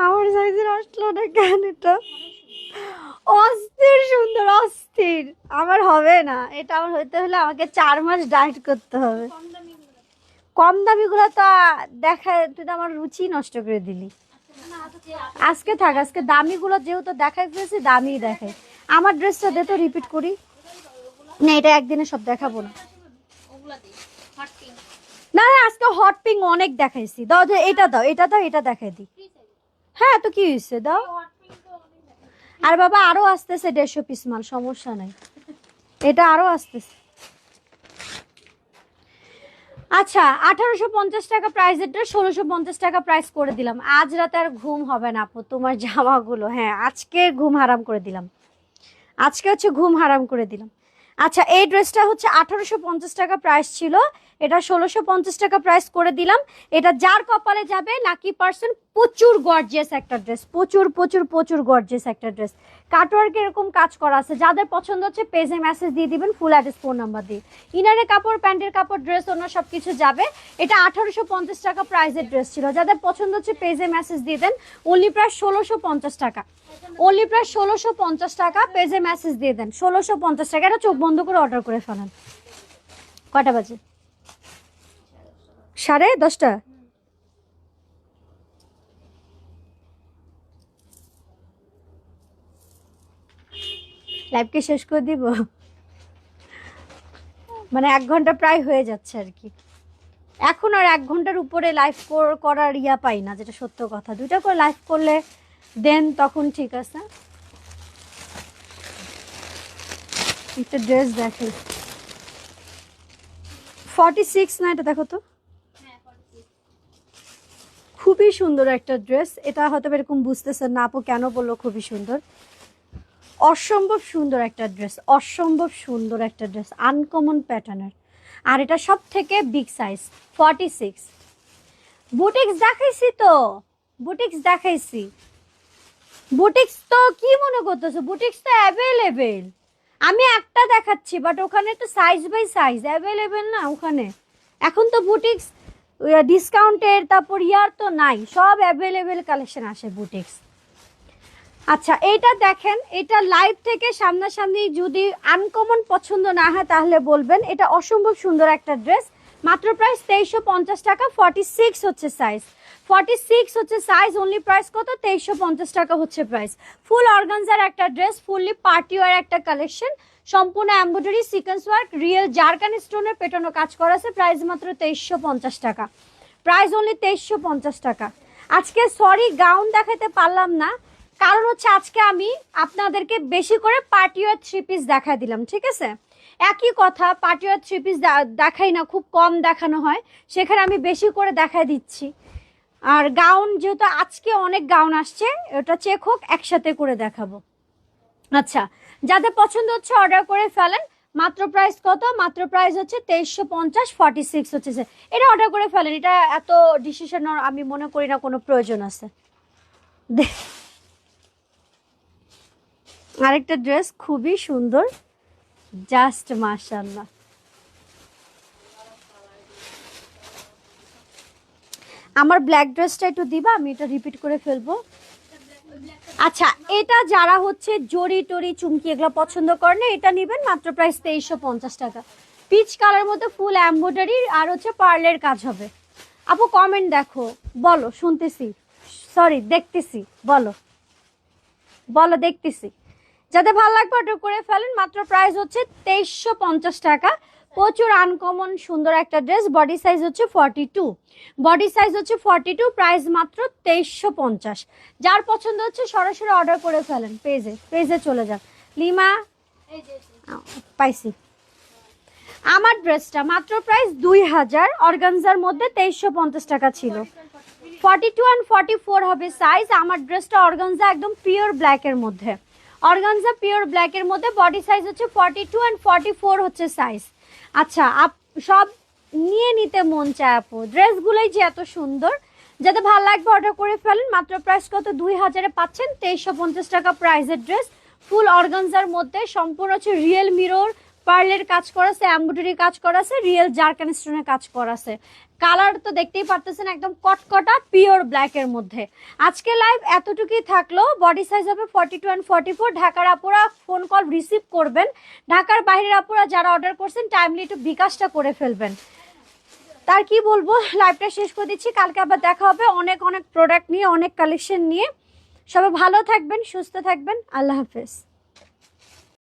আমার সাইজের আসলো না কেন, এটা অস্থির সুন্দর, অস্থির। আমার হবে না এটা, আমার হইতে হলে আমাকে 4 মাস ডায়েট করতে হবে। কম দামি গুলো তো দেখায়, তুই তো আমার রুচি নষ্ট করে দিলি। আজকে থাক, আজকে দামি গুলো যেহেতু দেখাই ফেলেছি, দামি দেখাই। আমার ড্রেসটা দে তো, রিপিট করি না, এটা একদিনে সব দেখাবো না। না না, আজকে হট পিঙ্ক অনেক দেখাইছি। দাও দাও, এটা দাও, এটা দাও, এটা দেখাই দিই। হ্যাঁ তো কি হয়েছে, দাও। আর বাবা আরো আসতেছে 150 পিস মাল, সমস্যা নাই, এটা আরো আসতেছে। আচ্ছা 1850 টাকা প্রাইসের ড্রেস 1650 টাকা প্রাইস করে দিলাম। আজ রাতে আর ঘুম হবে না আপু তোমার জামাগুলো, হ্যাঁ আজকে ঘুম হারাম করে দিলাম, আজকে হচ্ছে ঘুম হারাম করে দিলাম। আচ্ছা এই ড্রেসটা হচ্ছে 1850 টাকা প্রাইস ছিল, এটা 1650 টাকা প্রাইস করে দিলাম। এটা যার কপালে যাবে লাকি পার্সন। প্রচুর গর্জিয়াস একটা ড্রেস, প্রচুর প্রচুর প্রচুর গর্জিয়াস একটা ড্রেস। কাটওয়ার্ক এরকম কাজ করা আছে, যাদের পছন্দ হচ্ছে পেজে মেসেজ দিয়ে দিবেন ফুল অ্যাড্রেস ফোন নাম্বার দিয়ে। ইনারের কাপড়, প্যান্টের কাপড়, ড্রেস অন্য সব কিছু যাবে। এটা 1850 টাকা প্রাইসের ড্রেস ছিল, যাদের পছন্দ হচ্ছে পেজে মেসেজ দিয়ে দেন। অনলি প্রাইস 1650 টাকা, অনলি প্রাইস 1650 টাকা, পেজে মেসেজ দিয়ে দেন 1650 টাকা। এটা চোখ বন্ধ করে অর্ডার করে ফেলান। কটা বাজে? 10:30। লাইভকে শেষ করে দিব, মানে 1 ঘন্টা প্রায় হয়ে যাচ্ছে আর কি। এখন আর 1 ঘন্টার উপরে লাইভ করার ইয়া পাই না, যেটা সত্য কথা। 2টা করে লাইভ করলে দেন তখন ঠিক আছে। একটা ড্রেস দেখে 46 না, এটা দেখো তো, খুবই সুন্দর একটা ড্রেস। এটা হয়তো এরকম বুঝতেছেন না আপু কেন বললো খুবই সুন্দর, অসম্ভব সুন্দর একটা ড্রেস, অসম্ভব সুন্দর একটা ড্রেস, আনকমন প্যাটার্নের। আর এটা সব থেকে বিগ সাইজ 46। বুটিক্স দেখাইছি তো, বুটিক্স দেখাইছি, বুটিক্স তো কি মনে করতেছো, বুটিক্স তো অ্যাভেলেবেল। আমি একটা দেখাচ্ছি, বাট ওখানে তো সাইজ বাই সাইজ অ্যাভেলেবেল না ওখানে। এখন তো বুটিক্স ডিসকাউন্টের, তারপর ইয়ার তো নাই, সব অ্যাভেলেবেল কালেকশন আসে বুটিক্স। আচ্ছা এইটা দেখেন, এটা লাইভ থেকে সামনাসামনি যদি আনকমন পছন্দ না হয় তাহলে বলবেন। এটা অসম্ভব সুন্দর একটা ড্রেস, মাত্র প্রাইস 2350 টাকা। 46 হচ্ছে সাইজ, 46 হচ্ছে সাইজ, অনলি প্রাইস কত? 2350 টাকা হচ্ছে প্রাইস। ফুল অর্গানজার একটা ড্রেস, ফুললি পার্টি ওয়ার একটা কালেকশন, সম্পূর্ণ embroidery sequence work, real zircon স্টোনের পেটানো কাজ করা আছে। প্রাইস মাত্র 2350 টাকা, প্রাইস অনলি 2350 টাকা। আজকে সরি গাউন দেখাতে পারলাম না, কারণ হচ্ছে আজকে আমি আপনাদেরকে বেশি করে পার্টি ওয়ার 3 পিস দেখা দিলাম, ঠিক আছে। একই কথা, পার্টি ওয়ার 3 পিস দেখাই না, খুব কম দেখানো হয়, সেখানে আমি বেশি করে দেখাই দিচ্ছি। আর গাউন যেহেতু আজকে অনেক গাউন আসছে, ওটা চেক হোক একসাথে করে দেখাবো। আচ্ছা যাদের পছন্দ হচ্ছে অর্ডার করে ফেলেন। মাত্র প্রাইস কত? মাত্র প্রাইস হচ্ছে 2350। 46 হচ্ছে, এটা অর্ডার করে ফেলেন। এটা এত ডিসিশন আমি মনে করি না কোনো প্রয়োজন আছে। আরেকটা ড্রেস খুবই সুন্দর, জাস্ট মাশাআল্লাহ। আমার ব্ল্যাক ড্রেসটা একটু দিবা, আমি এটা রিপিট করে ফেলবো। আচ্ছা এটা যারা হচ্ছে জড়ি টরি চুমকি এগুলো পছন্দ করেন না, এটা নেবেন, মাত্র প্রাইস 2350 টাকা। পিচ কালার মধ্যে ফুল এমব্রয়ডারি আর হচ্ছে পার্লের কাজ হবে। আপু কমেন্ট দেখো, বলো, শুনতেছি, সরি দেখতেছি, বলো বলো, দেখতেছি। যাদের ভালো লাগবে অর্ডার করে ফেলেন। মাত্র প্রাইস হচ্ছে 2350 টাকা। প্রচুর আনকমন সুন্দর একটা ড্রেস, বডি সাইজ হচ্ছে 42, বডি সাইজ হচ্ছে 42, প্রাইস মাত্র 2350। যার পছন্দ হচ্ছে সরাসরি অর্ডার করে ফেলেন, পেজে পেজে চলে যান। লিমা পাইছি। আমার ড্রেসটা মাত্র প্রাইস 2000, অর্গানজার মধ্যে 2350 টাকা ছিল। 42 and 44 হবে সাইজ। আমার ড্রেসটা অর্গানজা একদম পিওর ব্ল্যাকের মধ্যে, অর্গানজা পিওর ব্ল্যাকের মধ্যে, বডি সাইজ হচ্ছে 42 and 44 হচ্ছে সাইজ। আচ্ছা সব নিয়ে নিতে মন চায় আপু, ড্রেসগুলোই যে এত সুন্দর। যাতে ভালো লাগবে অর্ডার করে ফেলেন। মাত্র প্রাইস কত? 2000-এ পাচ্ছেন 2350 টাকা প্রাইসের ড্রেস, ফুল অর্গানজার মধ্যে, সম্পূর্ণ হচ্ছে রিয়েল মিরর পার্লের কাজ করা আছে, এমব্রয়ডারি কাজ করা আছে, রিয়েল জারকান স্টোনের কাজ করা আছে। কালার তো দেখতেই পারতেছেন, একদম কটকটা পিওর ব্ল্যাকের মধ্যে। আজকে লাইভ এতটুকুই থাকলো। বডি সাইজ হবে 42 and 44। ঢাকার আপুরা ফোন কল রিসিভ করবেন, ঢাকার বাইরের আপুরা যারা অর্ডার করছেন টাইমলি একটু বিকাশটা করে ফেলবেন। তার কি বলবো, লাইভটা শেষ করে দিচ্ছি। কালকে আবার দেখা হবে অনেক অনেক প্রোডাক্ট নিয়ে, অনেক কালেকশন নিয়ে। সবাই ভালো থাকবেন, সুস্থ থাকবেন, আল্লাহ হাফেজ।